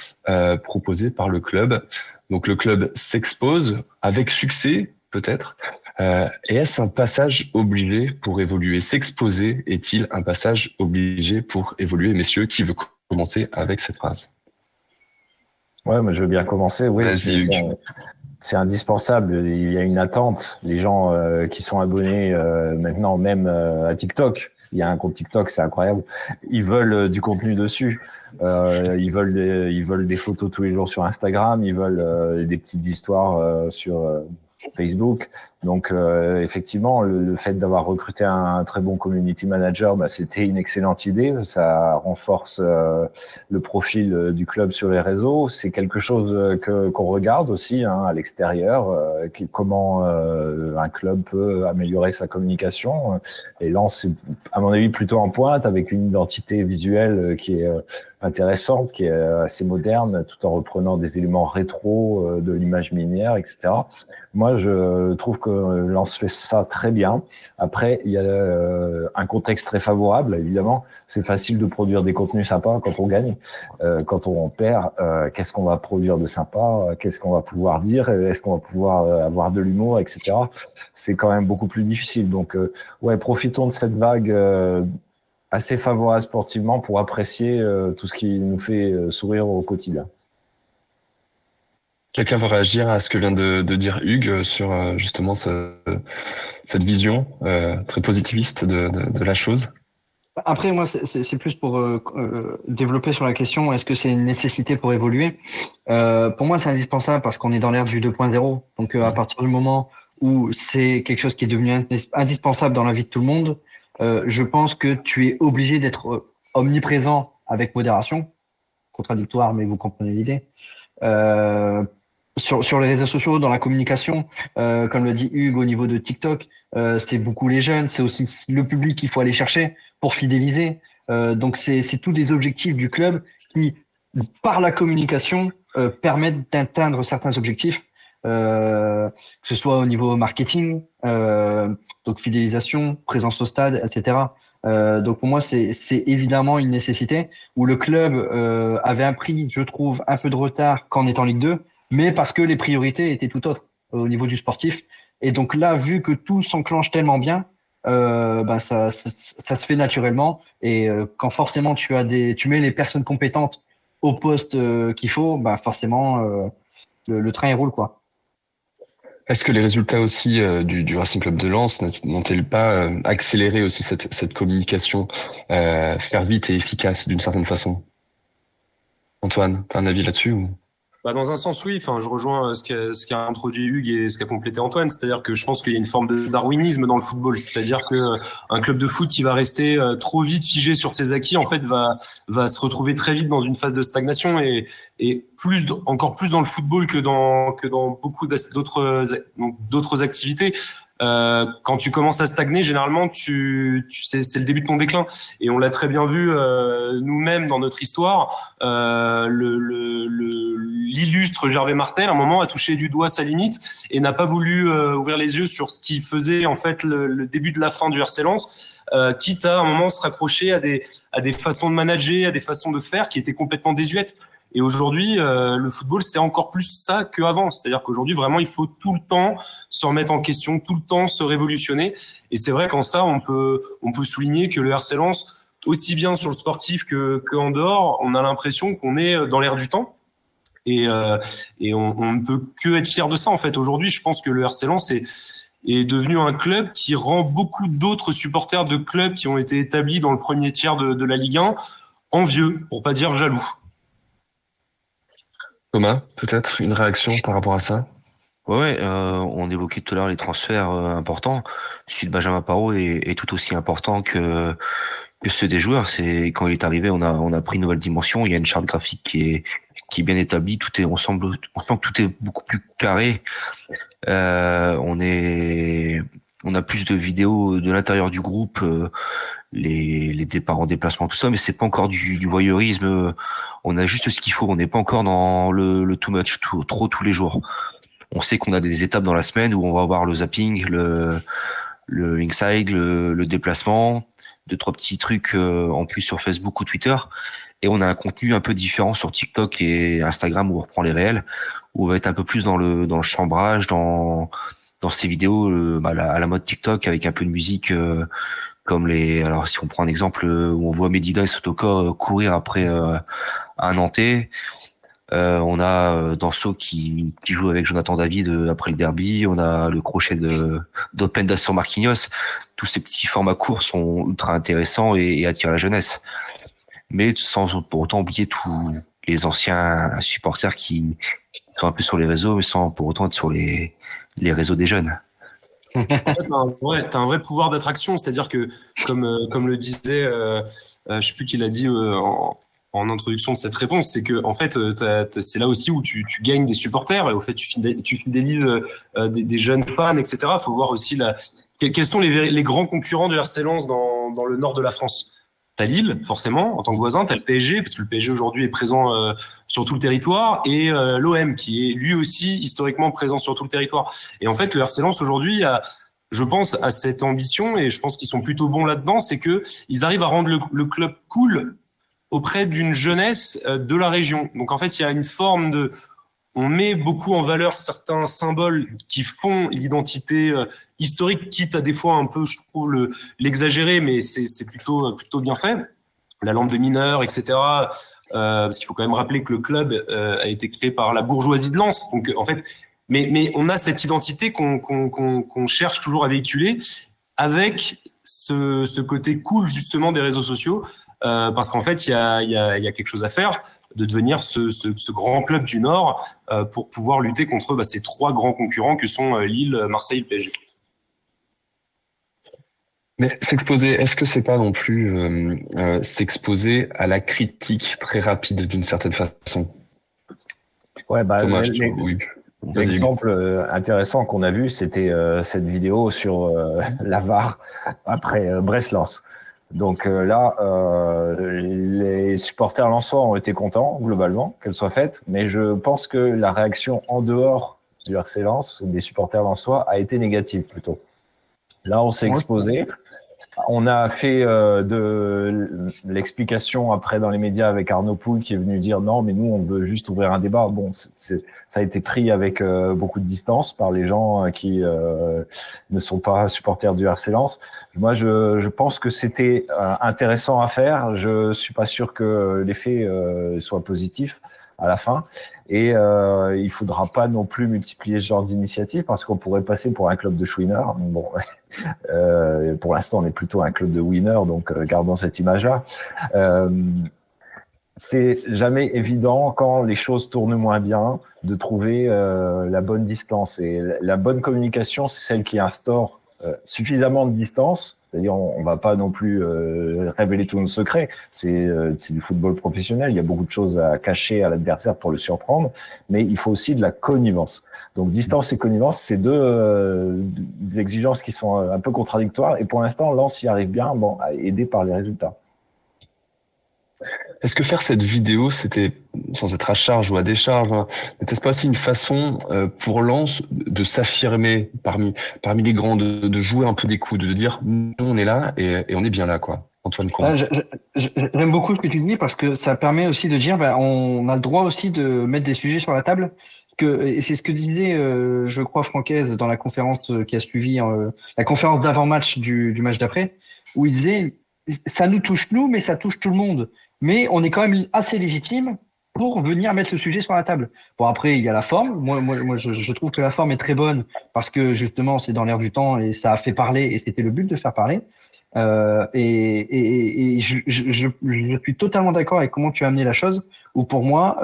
proposés par le club. Donc le club s'expose avec succès peut-être. Et est-ce un passage obligé pour évoluer? S'exposer est-il un passage obligé pour évoluer? Messieurs, qui veut commencer avec cette phrase? Ouais, mais je veux bien commencer. Oui, c'est indispensable. Il y a une attente. Les gens qui sont abonnés maintenant même à TikTok, il y a un compte TikTok, c'est incroyable. Ils veulent du contenu dessus. Ils veulent des photos tous les jours sur Instagram. Ils veulent des petites histoires sur Facebook. Donc effectivement, le fait d'avoir recruté un très bon community manager, c'était une excellente idée. Ça renforce le profil du club sur les réseaux. C'est quelque chose qu'on regarde aussi à l'extérieur, comment un club peut améliorer sa communication. Et Lens, c'est à mon avis plutôt en pointe, avec une identité visuelle qui est intéressante, qui est assez moderne, tout en reprenant des éléments rétro de l'image minière, etc. Moi, je trouve que Lens fait ça très bien. Après, il y a un contexte très favorable, évidemment. C'est facile de produire des contenus sympas quand on gagne. Quand on perd, qu'est-ce qu'on va produire de sympa? Qu'est-ce qu'on va pouvoir dire? Est-ce qu'on va pouvoir avoir de l'humour, etc. C'est quand même beaucoup plus difficile. Donc, profitons de cette vague assez favorable sportivement pour apprécier tout ce qui nous fait sourire au quotidien. Quelqu'un veut réagir à ce que vient de dire Hugues sur justement cette vision très positiviste de la chose? Après, moi, c'est plus pour développer sur la question, est-ce que c'est une nécessité pour évoluer? Pour moi, c'est indispensable parce qu'on est dans l'ère du 2.0. Donc, à partir du moment où c'est quelque chose qui est devenu indispensable dans la vie de tout le monde, je pense que tu es obligé d'être omniprésent avec modération. Contradictoire, mais vous comprenez l'idée. Sur les réseaux sociaux, dans la communication, comme le dit Hugues au niveau de TikTok, c'est beaucoup les jeunes, c'est aussi le public qu'il faut aller chercher pour fidéliser. Donc c'est tous des objectifs du club qui, par la communication, permettent d'atteindre certains objectifs, que ce soit au niveau marketing, donc fidélisation, présence au stade, etc. Donc pour moi c'est évidemment une nécessité où le club avait pris, je trouve, un peu de retard quand on est en Ligue 2, mais parce que les priorités étaient tout autres au niveau du sportif. Et donc là, vu que tout s'enclenche tellement bien, ça se fait naturellement. Et quand forcément tu mets les personnes compétentes au poste qu'il faut, forcément le train il roule quoi. Est-ce que les résultats aussi du Racing Club de Lens n'ont-ils pas accéléré aussi cette communication, faire vite et efficace d'une certaine façon? Antoine, t'as un avis là-dessus ou... Dans un sens, oui. Enfin, je rejoins ce qu'a introduit Hugues et ce qu'a complété Antoine. C'est-à-dire que je pense qu'il y a une forme de darwinisme dans le football. C'est-à-dire que un club de foot qui va rester trop vite figé sur ses acquis, en fait, va se retrouver très vite dans une phase de stagnation et encore plus dans le football que dans beaucoup d'autres activités. Quand tu commences à stagner, généralement, c'est le début de ton déclin. Et on l'a très bien vu nous-mêmes dans notre histoire. L'illustre Gervais Martel, à un moment, a touché du doigt sa limite et n'a pas voulu ouvrir les yeux sur ce qui faisait en fait le début de la fin du RC Lens, quitte à un moment se raccrocher à des façons de manager, à des façons de faire qui étaient complètement désuètes. Et aujourd'hui, le football, c'est encore plus ça qu'avant. C'est-à-dire qu'aujourd'hui, vraiment, il faut tout le temps se remettre en question, tout le temps se révolutionner. Et c'est vrai qu'en ça, on peut souligner que le RC Lens aussi bien sur le sportif que en dehors, on a l'impression qu'on est dans l'air du temps. Et on ne peut que être fier de ça, en fait. Aujourd'hui, je pense que le RC Lens est devenu un club qui rend beaucoup d'autres supporters de clubs qui ont été établis dans le premier tiers de la Ligue 1 envieux, pour pas dire jaloux. Thomas, peut-être une réaction par rapport à ça? Ouais, on évoquait tout à l'heure les transferts importants. Celui de Benjamin Paro est tout aussi important que ceux des joueurs. C'est quand il est arrivé, on a pris une nouvelle dimension. Il y a une charte graphique qui est bien établie. On sent que tout est beaucoup plus carré. On a plus de vidéos de l'intérieur du groupe, les départs en déplacement, tout ça, mais c'est pas encore du voyeurisme. On a juste ce qu'il faut. On n'est pas encore dans le too much, trop tous les jours. On sait qu'on a des étapes dans la semaine où on va avoir le zapping, le inside, le déplacement, 2-3 petits trucs en plus sur Facebook ou Twitter. Et on a un contenu un peu différent sur TikTok et Instagram où on reprend les réels, où on va être un peu plus dans le chambrage, dans ces vidéos à la mode TikTok avec un peu de musique alors si on prend un exemple où on voit Medina et Sotoka courir après un Nantais. On a Danso qui joue avec Jonathan David après le derby. On a le crochet d'Openda sur Marquinhos. Tous ces petits formats courts sont ultra intéressants et attirent la jeunesse. Mais sans pour autant oublier tous les anciens supporters qui sont un peu sur les réseaux, mais sans pour autant être sur les réseaux des jeunes. En fait, t'as un vrai pouvoir d'attraction, c'est-à-dire que comme le disait, je sais plus qui l'a dit en introduction de cette réponse, c'est que en fait, c'est là aussi où tu gagnes des supporters et au fait tu fidélises des jeunes fans, etc. Il faut voir aussi quels sont les grands concurrents du RC Lens dans le nord de la France. T'as Lille, forcément, en tant que voisin, t'as le PSG, parce que le PSG aujourd'hui est présent sur tout le territoire, et l'OM, qui est lui aussi historiquement présent sur tout le territoire. Et en fait, le RC Lens aujourd'hui je pense, à cette ambition, et je pense qu'ils sont plutôt bons là-dedans, c'est que ils arrivent à rendre le club cool auprès d'une jeunesse de la région. Donc en fait, il y a une forme on met beaucoup en valeur certains symboles qui font l'identité historique, quitte à des fois un peu, je trouve, l'exagérer, mais c'est plutôt bien fait. La lampe de mineur, etc. Parce qu'il faut quand même rappeler que le club a été créé par la bourgeoisie de Lens. Donc en fait, mais on a cette identité qu'on cherche toujours à véhiculer avec ce côté cool justement des réseaux sociaux, parce qu'en fait, il y a quelque chose à faire, de devenir ce grand club du Nord pour pouvoir lutter contre ces trois grands concurrents que sont Lille, Marseille et le PSG. Mais s'exposer, est-ce que c'est pas non plus s'exposer à la critique très rapide d'une certaine façon? Ouais, Thomas, oui. L'exemple intéressant qu'on a vu, c'était cette vidéo sur la VAR après Brest-Lens. Donc là, les supporters lensois ont été contents, globalement, qu'elle soit faite, mais je pense que la réaction en dehors du RC Lens, des supporters lensois, a été négative plutôt. Là, on s'est exposé. On a fait de l'explication après dans les médias avec Arnaud Poul qui est venu dire non, mais nous, on veut juste ouvrir un débat. Bon, ça a été pris avec beaucoup de distance par les gens qui ne sont pas supporters du RC Lens. Moi, je pense que c'était intéressant à faire. Je suis pas sûr que l'effet soit positif à la fin. Et il faudra pas non plus multiplier ce genre d'initiative parce qu'on pourrait passer pour un club de chouineurs. Bon, pour l'instant, on est plutôt un club de winners, donc gardons cette image-là. C'est jamais évident quand les choses tournent moins bien de trouver la bonne distance. Et la bonne communication, c'est celle qui instaure suffisamment de distance. C'est-à-dire, on va pas non plus révéler tous nos secrets. C'est du football professionnel. Il y a beaucoup de choses à cacher à l'adversaire pour le surprendre, mais il faut aussi de la connivence. Donc, distance et connivence, c'est des exigences qui sont un peu contradictoires. Et pour l'instant, Lens y arrive bien, aidé par les résultats. Est-ce que faire cette vidéo, c'était, sans être à charge ou à décharge, n'était-ce pas aussi une façon pour Lens de s'affirmer parmi les grands, de jouer un peu des coups, de dire nous on est là et on est bien là, quoi. Antoine Combe. J'aime beaucoup ce que tu dis parce que ça permet aussi de dire on a le droit aussi de mettre des sujets sur la table. Et c'est ce que disait, je crois, Francaise dans la conférence qui a suivi la conférence d'avant-match du match d'après, où il disait ça nous touche nous, mais ça touche tout le monde. Mais on est quand même assez légitime pour venir mettre le sujet sur la table. Bon, après, il y a la forme. Moi, je trouve que la forme est très bonne parce que justement, c'est dans l'air du temps et ça a fait parler et c'était le but de faire parler. Et je suis totalement d'accord avec comment tu as amené la chose. Où pour moi,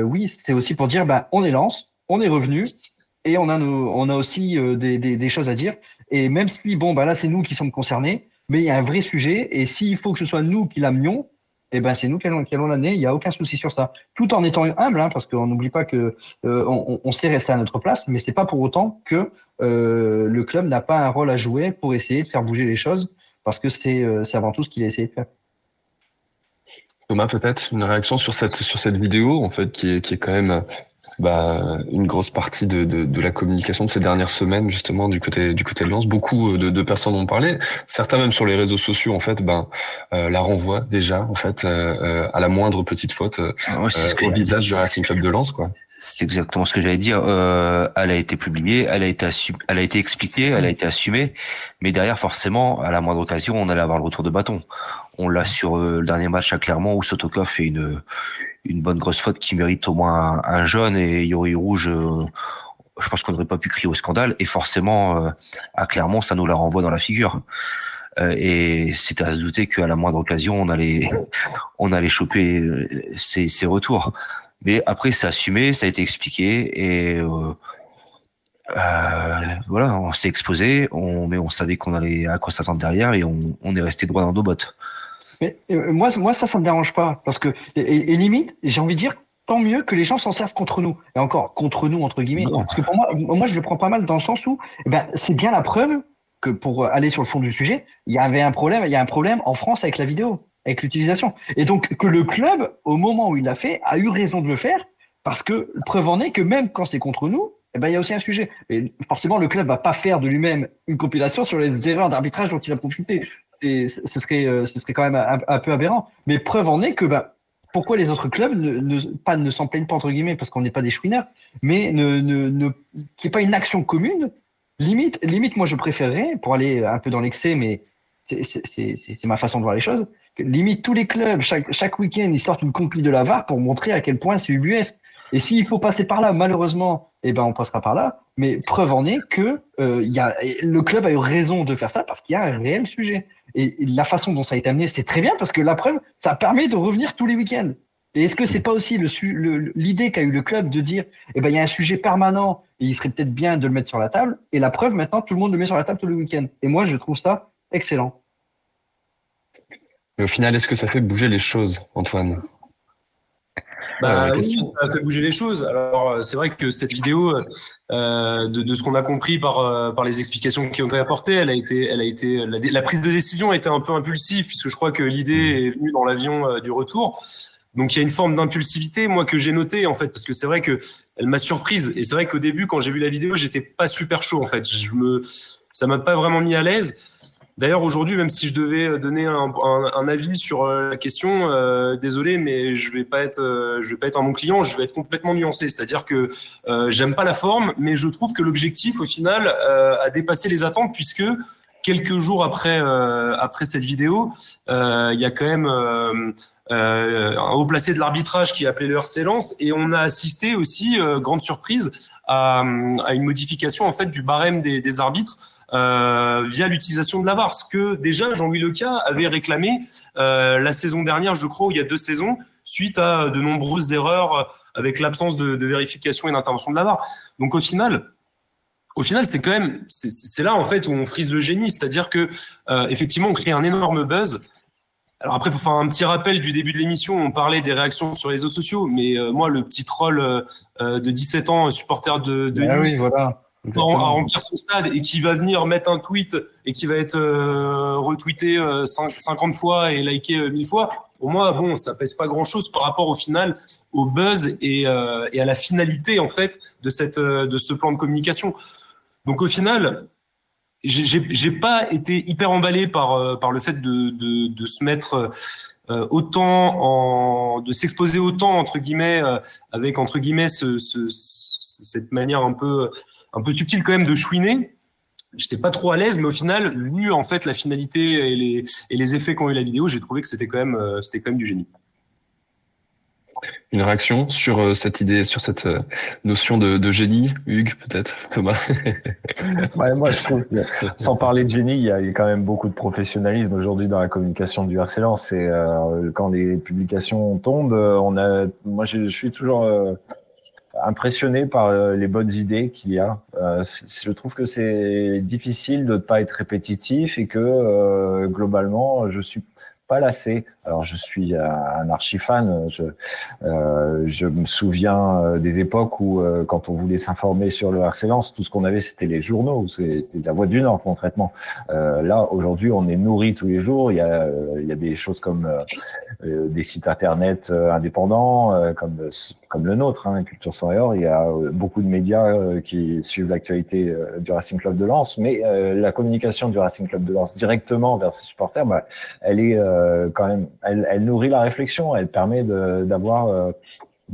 oui, c'est aussi pour dire, on est lance, on est revenu et on a aussi des choses à dire. Et même si, là, c'est nous qui sommes concernés, mais il y a un vrai sujet. Et s'il faut que ce soit nous qui l'amenions, c'est nous qui allons l'amener. Il n'y a aucun souci sur ça. Tout en étant humble, parce qu'on n'oublie pas que on sait rester à notre place, mais c'est pas pour autant que le club n'a pas un rôle à jouer pour essayer de faire bouger les choses, parce que c'est avant tout ce qu'il a essayé de faire. Thomas, peut-être une réaction sur cette vidéo, en fait, qui est quand même une grosse partie de la communication de ces dernières semaines, justement, du côté de Lens. Beaucoup de personnes ont parlé. Certains même sur les réseaux sociaux, en fait, la renvoient déjà, en fait, à la moindre petite faute au visage du Racing Club de Lens, quoi. C'est exactement ce que j'allais dire. Elle a été publiée, elle a été expliquée, elle a été assumée, mais derrière, forcément, à la moindre occasion, on allait avoir le retour de bâton. On l'a sur le dernier match à Clermont où Sotokov fait une bonne grosse faute qui mérite au moins un jaune, et Yori Rouge, je pense qu'on n'aurait pas pu crier au scandale, et forcément à Clermont ça nous la renvoie dans la figure, et c'était à se douter qu'à la moindre occasion on allait choper ces retours. Mais après c'est assumé, ça a été expliqué, et voilà, on s'est exposé, mais on savait qu'on allait à quoi s'attendre derrière, et on est resté droit dans nos bottes. Mais moi, ça me dérange pas, parce que et limite, j'ai envie de dire, tant mieux que les gens s'en servent contre nous, et encore contre nous entre guillemets, parce que pour moi, je le prends pas mal dans le sens où, c'est bien la preuve que, pour aller sur le fond du sujet, il y a un problème en France avec la vidéo, avec l'utilisation, et donc que le club, au moment où il l'a fait, a eu raison de le faire, parce que preuve en est que même quand c'est contre nous, il y a aussi un sujet. Et forcément, le club va pas faire de lui-même une compilation sur les erreurs d'arbitrage dont il a profité. Ce serait quand même un peu aberrant. Mais preuve en est que pourquoi les autres clubs ne s'en plaignent pas, entre guillemets, parce qu'on n'est pas des chouineurs, mais qu'il n'y ait pas une action commune. Limite, moi je préférerais, pour aller un peu dans l'excès, mais c'est ma façon de voir les choses, que limite tous les clubs, chaque week-end, ils sortent une compil de la VAR pour montrer à quel point c'est ubuesque. Et s'il faut passer par là, malheureusement, on passera par là. Mais preuve en est que le club a eu raison de faire ça, parce qu'il y a un réel sujet. Et la façon dont ça a été amené, c'est très bien, parce que la preuve, ça permet de revenir tous les week-ends. Et est-ce que c'est pas aussi l'idée qu'a eu le club de dire, il y a un sujet permanent, et il serait peut-être bien de le mettre sur la table. Et la preuve, maintenant, tout le monde le met sur la table tous les week-ends. Et moi, je trouve ça excellent. Mais au final, est-ce que ça fait bouger les choses, Antoine ? Oui, ça a fait bouger les choses. Alors, c'est vrai que cette vidéo, de ce qu'on a compris par les explications qui ont été apportées, la prise de décision a été un peu impulsive, puisque je crois que l'idée est venue dans l'avion du retour. Donc, il y a une forme d'impulsivité, moi, que j'ai notée, en fait, parce que c'est vrai que elle m'a surprise. Et c'est vrai qu'au début, quand j'ai vu la vidéo, j'étais pas super chaud, en fait. Ça m'a pas vraiment mis à l'aise. D'ailleurs, aujourd'hui, même si je devais donner un avis sur la question, désolé, mais je vais pas être un bon client, je vais être complètement nuancé. C'est-à-dire que j'aime pas la forme, mais je trouve que l'objectif, au final, a dépassé les attentes, puisque quelques jours après cette vidéo, il y a quand même un haut placé de l'arbitrage qui a appelé le RC Lens, et on a assisté aussi, grande surprise, à une modification en fait du barème des arbitres. Via l'utilisation de la VAR, ce que déjà Jean-Louis Leca avait réclamé la saison dernière, je crois, ou il y a 2 saisons, suite à de nombreuses erreurs avec l'absence de vérification et d'intervention de la VAR. Donc au final, c'est quand même, c'est là en fait où on frise le génie, c'est-à-dire que effectivement on crée un énorme buzz. Alors après, pour faire un petit rappel du début de l'émission, on parlait des réactions sur les réseaux sociaux, mais moi, le petit troll de 17 ans, supporter de Nice, oui, voilà. à remplir son stade, et qui va venir mettre un tweet et qui va être retweeté 50 fois et liké 1000 fois, pour moi, bon, ça pèse pas grand-chose par rapport au final au buzz et à la finalité en fait de ce plan de communication. Donc au final, j'ai pas été hyper emballé par le fait de se mettre de s'exposer autant entre guillemets avec entre guillemets cette manière un peu subtile quand même de chouiner. j'étais pas trop à l'aise, mais au final, vu en fait la finalité et les effets qu'ont eu la vidéo, j'ai trouvé que c'était quand même du génie. Une réaction sur cette idée, sur cette notion de génie, Hugues, peut-être, Thomas? Ouais, moi, je trouve que, sans parler de génie, il y a quand même beaucoup de professionnalisme aujourd'hui dans la communication du harcèlement. C'est quand les publications tombent, moi, je suis toujours impressionné par les bonnes idées qu'il y a. Je trouve que c'est difficile de ne pas être répétitif et que globalement, je suis pas lassé. Alors, je suis un archi-fan. Je me souviens des époques où, quand on voulait s'informer sur le harcèlement, tout ce qu'on avait, c'était les journaux, c'était la Voix du Nord concrètement. Là, aujourd'hui, on est nourri tous les jours. Il y a des choses comme des sites internet indépendants, comme le nôtre, hein, Culture Sans et Or. Il y a beaucoup de médias qui suivent l'actualité du Racing Club de Lens, mais la communication du Racing Club de Lens directement vers ses supporters, bah, elle est quand même, elle nourrit la réflexion, elle permet de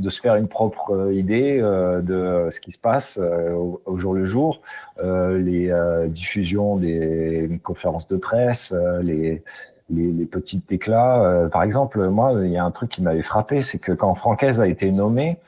se faire une propre idée de ce qui se passe au jour le jour, les diffusions des conférences de presse, les petits éclats. Par exemple, moi, il y a un truc qui m'avait frappé, c'est que quand Francaise a été nommé,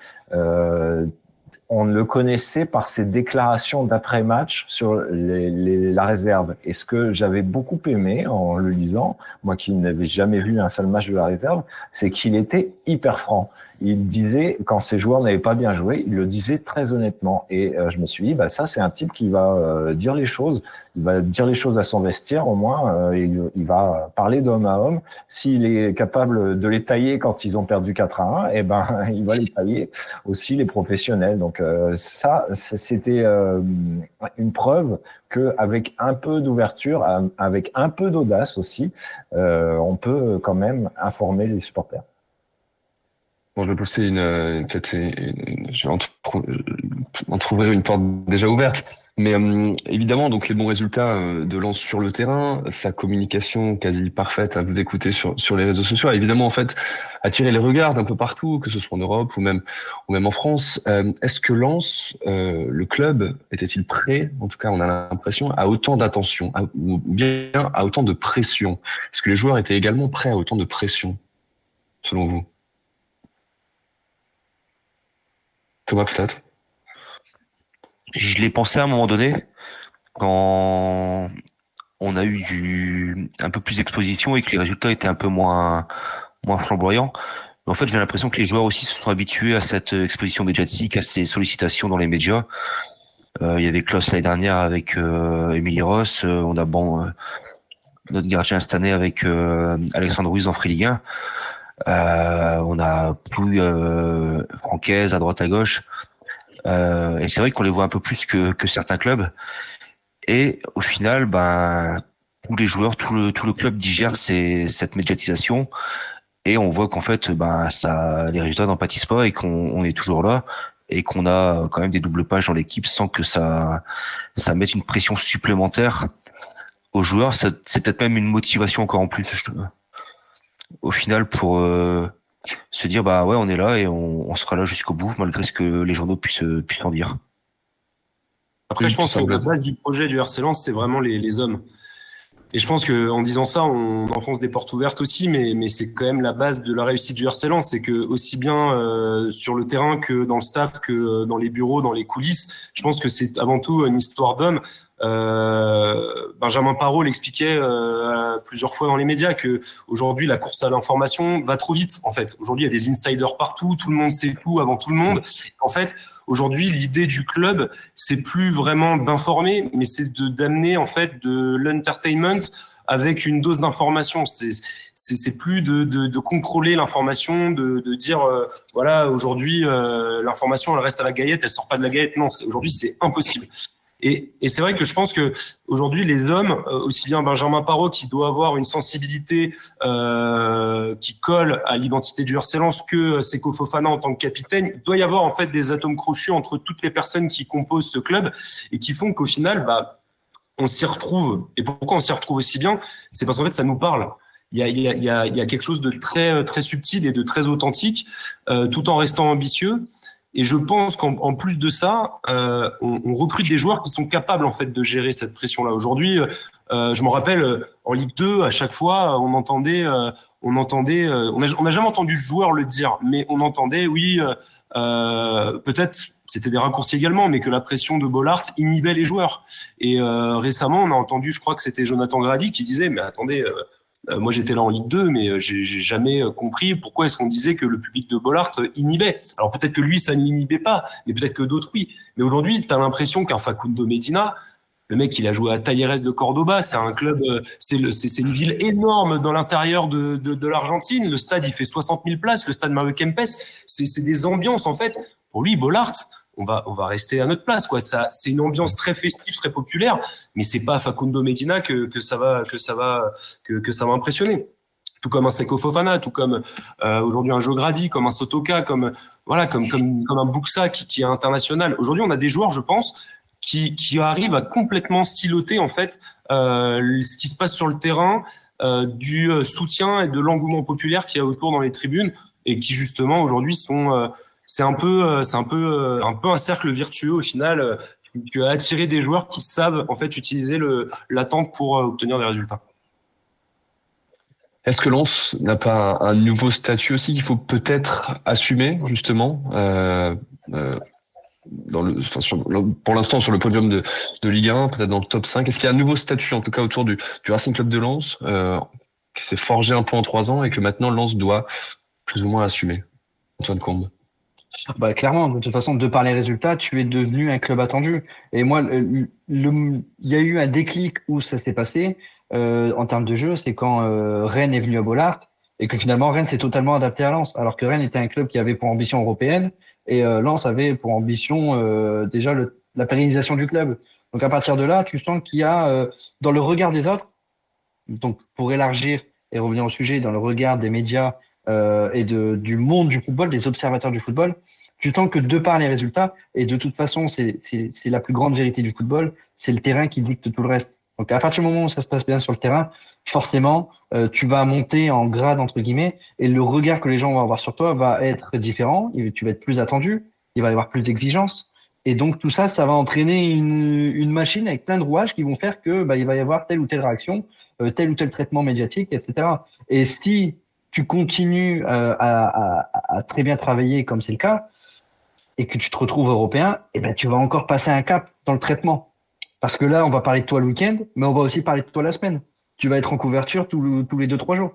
on le connaissait par ses déclarations d'après-match sur la réserve. Et ce que j'avais beaucoup aimé en le lisant, moi qui n'avais jamais vu un seul match de la réserve, c'est qu'il était hyper franc. Il disait, quand ses joueurs n'avaient pas bien joué, il le disait très honnêtement. Et je me suis dit, bah ça, c'est un type qui va dire les choses. Il va dire les choses à son vestiaire, au moins. Il va parler d'homme à homme. S'il est capable de les tailler quand ils ont perdu 4-1, eh ben, il va les tailler aussi les professionnels. Donc ça, c'était une preuve que avec un peu d'ouverture, avec un peu d'audace aussi, on peut quand même informer les supporters. Bon, je vais pousser je vais entrouvrir une porte déjà ouverte. Mais évidemment, donc les bons résultats de Lens sur le terrain, sa communication quasi parfaite à vous écouter sur les réseaux sociaux, a évidemment en fait attiré les regards d'un peu partout, que ce soit en Europe ou même en France. Est-ce que Lens, le club, était-il prêt, en tout cas on a l'impression, à autant d'attention, ou bien à autant de pression? Est-ce que les joueurs étaient également prêts à autant de pression, selon vous? Thomas, peut-être? Je l'ai pensé à un moment donné, quand on a eu un peu plus d'exposition et que les résultats étaient un peu moins flamboyants. En fait, j'ai l'impression que les joueurs aussi se sont habitués à cette exposition médiatique, à ces sollicitations dans les médias. Il y avait Klaus l'année dernière avec Émilie Ross, on a notre gardien cette année avec Alexandre Ruiz en Free Ligue 1. On a plus Francaise à droite à gauche. Et c'est vrai qu'on les voit un peu plus que certains clubs. Et au final, ben, tous les joueurs, tout le club digère cette médiatisation. Et on voit qu'en fait, ben, les résultats n'en pâtissent pas et qu'on est toujours là et qu'on a quand même des doubles pages dans l'équipe sans que ça mette une pression supplémentaire aux joueurs. C'est peut-être même une motivation encore en plus, au final, pour se dire, bah ouais, on est là et on sera là jusqu'au bout, malgré ce que les journaux puissent en dire. Après, je pense que la base du projet du RC Lens, c'est vraiment les hommes. Et je pense que en disant ça, on enfonce des portes ouvertes aussi, mais c'est quand même la base de la réussite du RC Lens, c'est que aussi bien sur le terrain que dans le staff, que dans les bureaux, dans les coulisses, je pense que c'est avant tout une histoire d'hommes. Benjamin Parot l'expliquait plusieurs fois dans les médias que aujourd'hui la course à l'information va trop vite. En fait, aujourd'hui il y a des insiders partout, tout le monde sait tout avant tout le monde. En fait, aujourd'hui l'idée du club, c'est plus vraiment d'informer, mais c'est d'amener en fait de l'entertainment avec une dose d'information. C'est plus de contrôler l'information, de dire voilà, aujourd'hui l'information elle reste à la Gaillette, elle sort pas de la Gaillette. Non, aujourd'hui c'est impossible. Et c'est vrai que je pense que aujourd'hui les hommes, aussi bien Benjamin Parot qui doit avoir une sensibilité qui colle à l'identité du RC Lens que Seko Fofana en tant que capitaine, il doit y avoir en fait des atomes crochus entre toutes les personnes qui composent ce club et qui font qu'au final, on s'y retrouve. Et pourquoi on s'y retrouve aussi bien? C'est parce qu'en fait ça nous parle. Il y a quelque chose de très très subtil et de très authentique, tout en restant ambitieux. Et je pense qu'en plus de ça, on recrute des joueurs qui sont capables en fait de gérer cette pression-là. Aujourd'hui, je me rappelle en Ligue 2, à chaque fois, on n'a jamais entendu le joueur le dire, mais on entendait, oui, peut-être c'était des raccourcis également, mais que la pression de Bollaert inhibait les joueurs. Et récemment, on a entendu, je crois que c'était Jonathan Grady qui disait, mais attendez. Moi, j'étais là en Ligue 2, mais j'ai jamais compris pourquoi est-ce qu'on disait que le public de Bollaert inhibait. Alors peut-être que lui, ça ne l'inhibait pas, mais peut-être que d'autres, oui. Mais aujourd'hui, tu as l'impression qu'un Facundo Medina, le mec, il a joué à Talleres de Cordoba, c'est un club, c'est une ville énorme dans l'intérieur de l'Argentine. Le stade, il fait 60 000 places, le stade Mario Kempes, c'est des ambiances, en fait. Pour lui, Bollaert, on va rester à notre place, quoi. Ça, c'est une ambiance très festive, très populaire, mais c'est pas à Facundo Medina que ça va impressionner. Tout comme un Seko Fofana, tout comme aujourd'hui un Joe Grady, comme un Sotoka, comme un Buxa qui est international. Aujourd'hui, on a des joueurs, je pense, qui arrivent à complètement siloter en fait ce qui se passe sur le terrain, du soutien et de l'engouement populaire qu'il y a autour dans les tribunes, et qui justement aujourd'hui sont c'est un peu un cercle vertueux au final, qui a attiré des joueurs qui savent en fait utiliser l'attente pour obtenir des résultats. Est-ce que Lens n'a pas un nouveau statut aussi qu'il faut peut-être assumer justement pour l'instant sur le podium de Ligue 1, peut-être dans le top 5? Est-ce qu'il y a un nouveau statut en tout cas autour du Racing Club de Lens qui s'est forgé un peu en 3 ans et que maintenant Lens doit plus ou moins assumer? Antoine Combe. Bah, clairement, de toute façon, de par les résultats, tu es devenu un club attendu. Et moi, il y a eu un déclic où ça s'est passé en termes de jeu, c'est quand Rennes est venu à Bollaert et que finalement Rennes s'est totalement adapté à Lens, alors que Rennes était un club qui avait pour ambition européenne et Lens avait pour ambition déjà la pérennisation du club. Donc à partir de là, tu sens qu'il y a dans le regard des autres, donc pour élargir et revenir au sujet, dans le regard des médias et du monde du football, des observateurs du football, tu sens que de par les résultats, et de toute façon, c'est la plus grande vérité du football, c'est le terrain qui dicte tout le reste. Donc à partir du moment où ça se passe bien sur le terrain, forcément, tu vas monter en grade, entre guillemets, et le regard que les gens vont avoir sur toi va être différent, tu vas être plus attendu, il va y avoir plus d'exigences, et donc tout ça, ça va entraîner une machine avec plein de rouages qui vont faire que il va y avoir telle ou telle réaction, tel ou tel traitement médiatique, etc. Et si tu continues à très bien travailler comme c'est le cas, et que tu te retrouves européen, eh ben, tu vas encore passer un cap dans le traitement. Parce que là, on va parler de toi le week-end, mais on va aussi parler de toi la semaine. Tu vas être en couverture tous les 2-3 jours.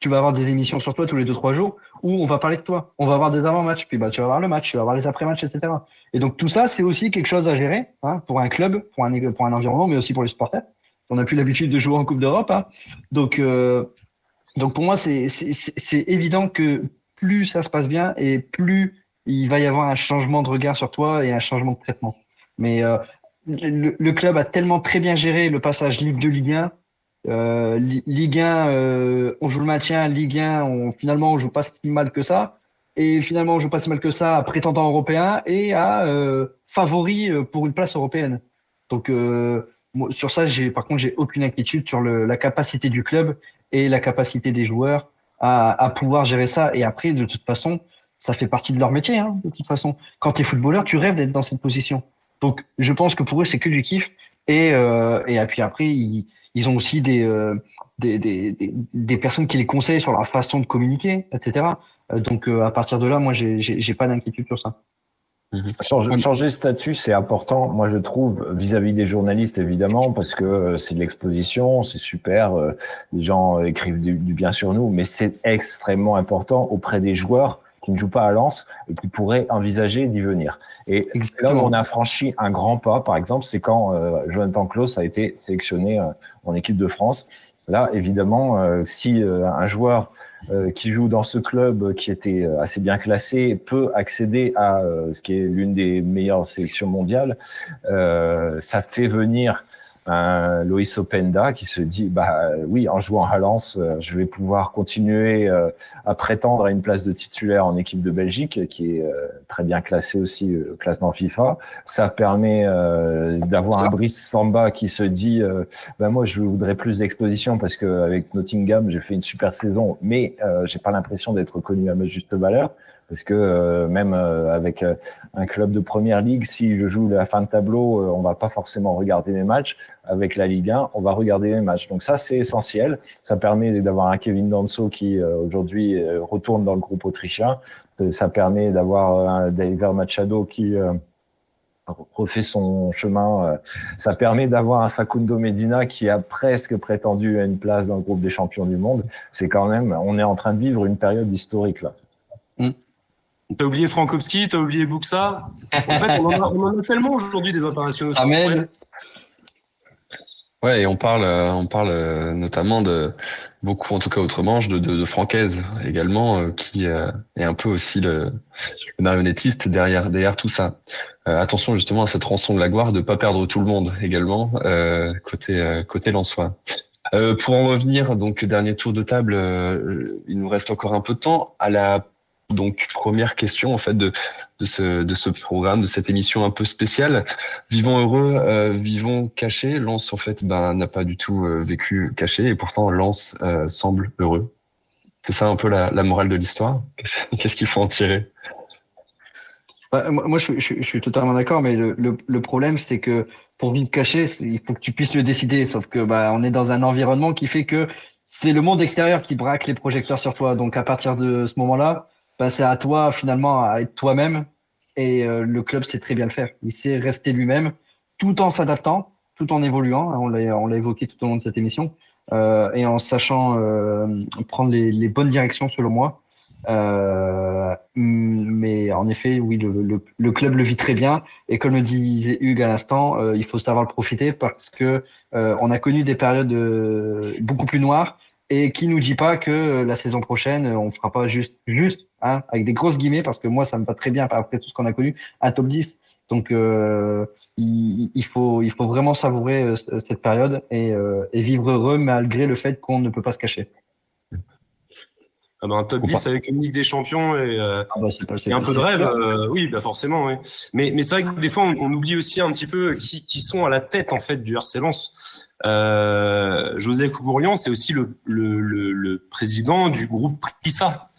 Tu vas avoir des émissions sur toi tous les 2-3 jours où on va parler de toi. On va avoir des avant-matchs, puis tu vas avoir le match, tu vas avoir les après-matchs, etc. Et donc tout ça, c'est aussi quelque chose à gérer pour un club, pour un environnement, mais aussi pour les supporters. On n'a plus l'habitude de jouer en Coupe d'Europe. Donc pour moi, c'est évident que plus ça se passe bien et plus il va y avoir un changement de regard sur toi et un changement de traitement. Mais le club a tellement très bien géré le passage Ligue 2, Ligue 1. Ligue 1, on joue le maintien. Ligue 1, finalement, on joue pas si mal que ça. Et finalement, on joue pas si mal que ça à prétendant européen et à favori pour une place européenne. Donc, sur ça, par contre, j'ai aucune inquiétude sur la capacité du club et la capacité des joueurs à pouvoir gérer ça. Et après, de toute façon, ça fait partie de leur métier, de toute façon. Quand tu es footballeur, tu rêves d'être dans cette position. Donc, je pense que pour eux, c'est que du kiff. Et puis après, ils ont aussi des personnes qui les conseillent sur leur façon de communiquer, etc. Donc, à partir de là, moi, j'ai pas d'inquiétude sur ça. Changer de statut, c'est important, moi je trouve, vis-à-vis des journalistes évidemment, parce que c'est de l'exposition, c'est super, les gens écrivent du bien sur nous, mais c'est extrêmement important auprès des joueurs qui ne jouent pas à Lens et qui pourraient envisager d'y venir. Et là où on a franchi un grand pas, par exemple, c'est quand Jonathan Klaus a été sélectionné en équipe de France. Là, évidemment, si un joueur qui joue dans ce club qui était assez bien classé peut accéder à ce qui est l'une des meilleures sélections mondiales, ça fait venir Loïs Openda qui se dit oui, en jouant à Lens, je vais pouvoir continuer à prétendre à une place de titulaire en équipe de Belgique qui est très bien classée aussi classement FIFA. Ça permet d'avoir un Brice Samba qui se dit moi je voudrais plus d'exposition parce que avec Nottingham j'ai fait une super saison mais j'ai pas l'impression d'être reconnu à ma juste valeur. Parce que même avec un club de première ligue, si je joue la fin de tableau, on va pas forcément regarder les matchs. Avec la Ligue 1, on va regarder les matchs. Donc ça, c'est essentiel. Ça permet d'avoir un Kevin Danso qui aujourd'hui retourne dans le groupe autrichien. Ça permet d'avoir un David Machado qui refait son chemin. Ça permet d'avoir un Facundo Medina qui a presque prétendu à une place dans le groupe des champions du monde. C'est quand même, on est en train de vivre une période historique là. T'as oublié Frankowski, t'as oublié Buxa. En fait, on en a tellement aujourd'hui des internationaux. Amel. Ouais, et on parle notamment de beaucoup, en tout cas outre-Manche, de Francaise également, qui est un peu aussi le marionnettiste derrière tout ça. Attention justement à cette rançon de la gloire, de pas perdre tout le monde également côté lensois. Pour en revenir, donc dernier tour de table, il nous reste encore un peu de temps à la première question en fait de ce programme, de cette émission un peu spéciale. Vivons heureux, vivons cachés. Lens en fait n'a pas du tout vécu caché et pourtant Lens semble heureux. C'est ça un peu la morale de l'histoire. Qu'est-ce qu'il faut en tirer? Moi, je suis totalement d'accord, mais le problème, c'est que pour vivre caché, il faut que tu puisses le décider. Sauf que on est dans un environnement qui fait que c'est le monde extérieur qui braque les projecteurs sur toi. Donc à partir de ce moment-là, c'est à toi finalement à être toi-même. Et le club sait très bien le faire. Il sait rester lui-même, tout en s'adaptant, tout en évoluant. On l'a évoqué tout au long de cette émission, et en sachant prendre les bonnes directions selon moi. Mais en effet, oui, le club le vit très bien. Et comme le disait Hugues à l'instant, il faut savoir le profiter parce que on a connu des périodes beaucoup plus noires. Et qui nous dit pas que la saison prochaine, on fera pas juste, avec des grosses guillemets, parce que moi, ça me va très bien après tout ce qu'on a connu, un top 10. Donc, il faut vraiment savourer cette période et vivre heureux malgré le fait qu'on ne peut pas se cacher. Un top 10 avec une Ligue des Champions et un peu de rêve, oui, forcément, oui. Mais c'est vrai que des fois, on oublie aussi un petit peu qui sont à la tête en fait du RC Lens. Joseph Gourian, c'est aussi le président du groupe Prissa.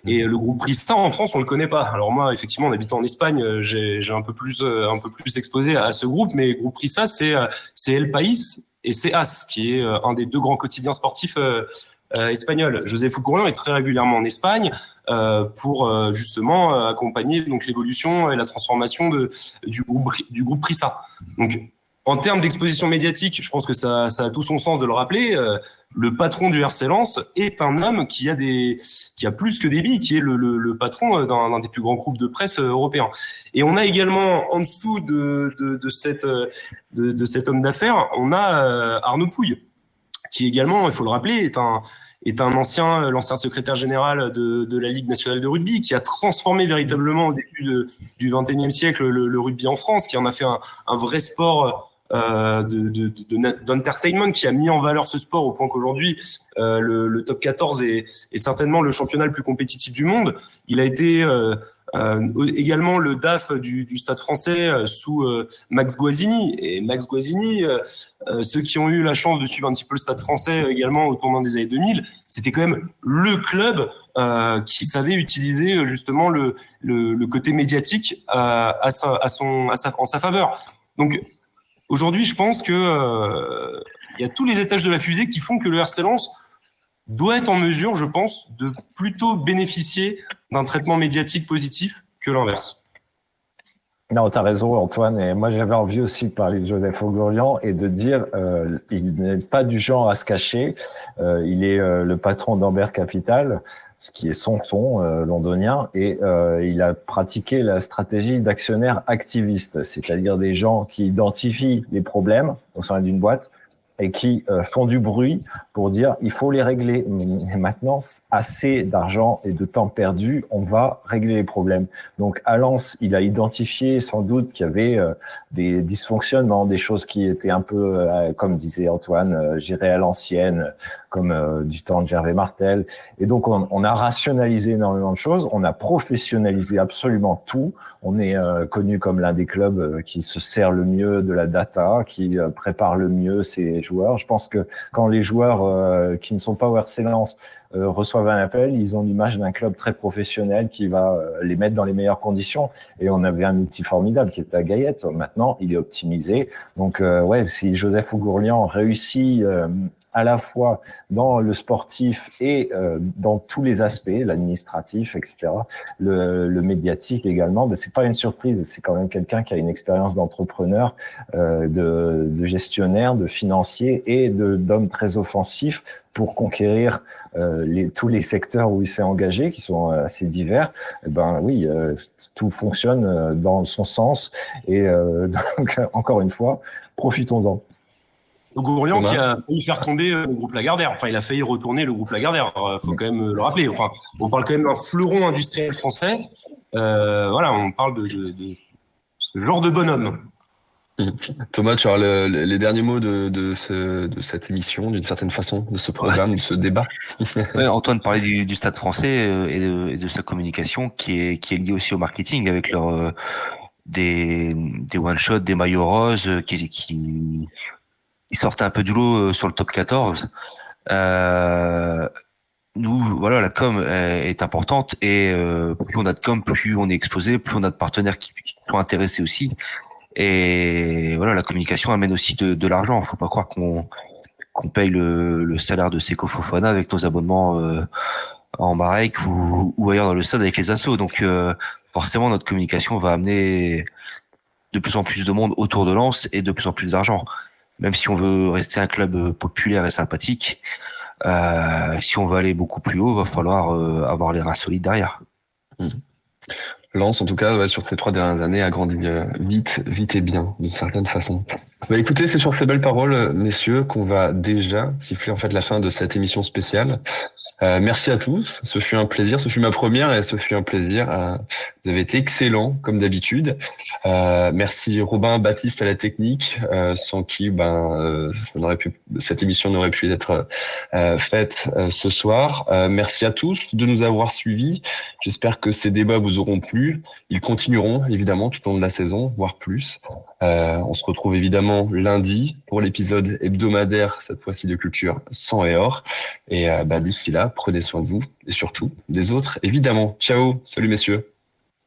Et le groupe Prissa en France, on le connaît pas. Alors moi, effectivement, en habitant en Espagne, j'ai un peu plus exposé à ce groupe, mais le groupe Prissa, c'est El País et c'est AS, qui est un des deux grands quotidiens sportifs espagnols. Joseph Gourian est très régulièrement en Espagne pour justement accompagner donc l'évolution et la transformation du groupe Prissa. Donc en termes d'exposition médiatique, je pense que ça a tout son sens de le rappeler. Le patron du RC Lens est un homme qui a plus que des billes, qui est le patron d'un des plus grands groupes de presse européens. Et on a également en dessous de cet homme d'affaires, on a Arnaud Pouille, qui également, il faut le rappeler, est l'ancien secrétaire général de la Ligue nationale de rugby, qui a transformé véritablement au début du XXIe siècle le rugby en France, qui en a fait un vrai sport d'entertainment, qui a mis en valeur ce sport au point qu'aujourd'hui le top 14 est certainement le championnat le plus compétitif du monde. Il a été également le DAF du Stade Français sous Max Guazzini. Et Max Guazzini, ceux qui ont eu la chance de suivre un petit peu le Stade Français également au tournant des années 2000, c'était quand même le club qui savait utiliser justement le côté médiatique en sa faveur. Donc aujourd'hui, je pense que il y a tous les étages de la fusée qui font que le RC Lens doit être en mesure, je pense, de plutôt bénéficier d'un traitement médiatique positif que l'inverse. Non, tu as raison, Antoine. Et moi, j'avais envie aussi de parler de Joseph Gourian et de dire il n'est pas du genre à se cacher. Il est le patron d'Amber Capital, ce qui est son fonds londonien, et il a pratiqué la stratégie d'actionnaire activiste, c'est-à-dire des gens qui identifient les problèmes au sein d'une boîte et qui font du bruit pour dire il faut les régler. Mais maintenant, assez d'argent et de temps perdu, on va régler les problèmes. Donc à Lens, il a identifié sans doute qu'il y avait des dysfonctionnements, des choses qui étaient un peu, comme disait Antoine, gérées à l'ancienne, comme du temps de Gervais Martel. Et donc on a rationalisé énormément de choses, on a professionnalisé absolument tout. On est connu comme l'un des clubs qui se sert le mieux de la data, qui prépare le mieux ses joueurs joueurs. Je pense que quand les joueurs qui ne sont pas au RC Lens reçoivent un appel, ils ont l'image d'un club très professionnel qui va les mettre dans les meilleures conditions. Et on avait un outil formidable qui était la Gaillette. Maintenant, il est optimisé. Donc, ouais, si Joseph Ougourlian réussit à la fois dans le sportif et dans tous les aspects, l'administratif, etc., le médiatique également, ben, c'est pas une surprise. C'est quand même quelqu'un qui a une expérience d'entrepreneur, de gestionnaire, de financier et d'homme très offensif pour conquérir tous les secteurs où il s'est engagé, qui sont assez divers. Et ben oui, tout fonctionne dans son sens. Et donc, encore une fois, profitons-en. Gourlian qui a failli faire tomber le groupe Lagardère. Enfin, il a failli retourner le groupe Lagardère. Faut quand même le rappeler. Enfin, on parle quand même d'un fleuron industriel français. Voilà, on parle de ce genre de bonhomme. Thomas, tu as les derniers mots de cette émission, d'une certaine façon, de ce programme, de ce débat. Ouais, Antoine parlait du Stade français et de sa communication qui est liée aussi au marketing avec leur des one-shots, des maillots roses qui sortent un peu du lot sur le top 14. Nous, voilà, la com est importante et plus on a de com, plus on est exposé, plus on a de partenaires qui sont intéressés aussi. Et voilà, la communication amène aussi de l'argent. Faut pas croire qu'on paye le salaire de Seko Fofana avec nos abonnements en Marek ou ailleurs dans le stade avec les assos. Donc forcément, notre communication va amener de plus en plus de monde autour de Lens et de plus en plus d'argent. Même si on veut rester un club populaire et sympathique, si on veut aller beaucoup plus haut, va falloir avoir les reins solides derrière. Lens, en tout cas, ouais, sur ces 3 dernières années, a grandi vite et bien, d'une certaine façon. Bah, écoutez, c'est sur ces belles paroles, messieurs, qu'on va déjà siffler en fait la fin de cette émission spéciale. Merci à tous, ce fut un plaisir, ce fut ma première et ce fut un plaisir. Vous avez été excellents comme d'habitude. Merci Robin, Baptiste à la technique, sans qui cette émission n'aurait pu être faite ce soir. Merci à tous de nous avoir suivis. J'espère que ces débats vous auront plu. Ils continueront évidemment tout au long de la saison, voire plus. On se retrouve évidemment lundi pour l'épisode hebdomadaire, cette fois-ci de Culture Sang et Or. Et d'ici là, prenez soin de vous et surtout des autres, évidemment. Ciao, salut messieurs.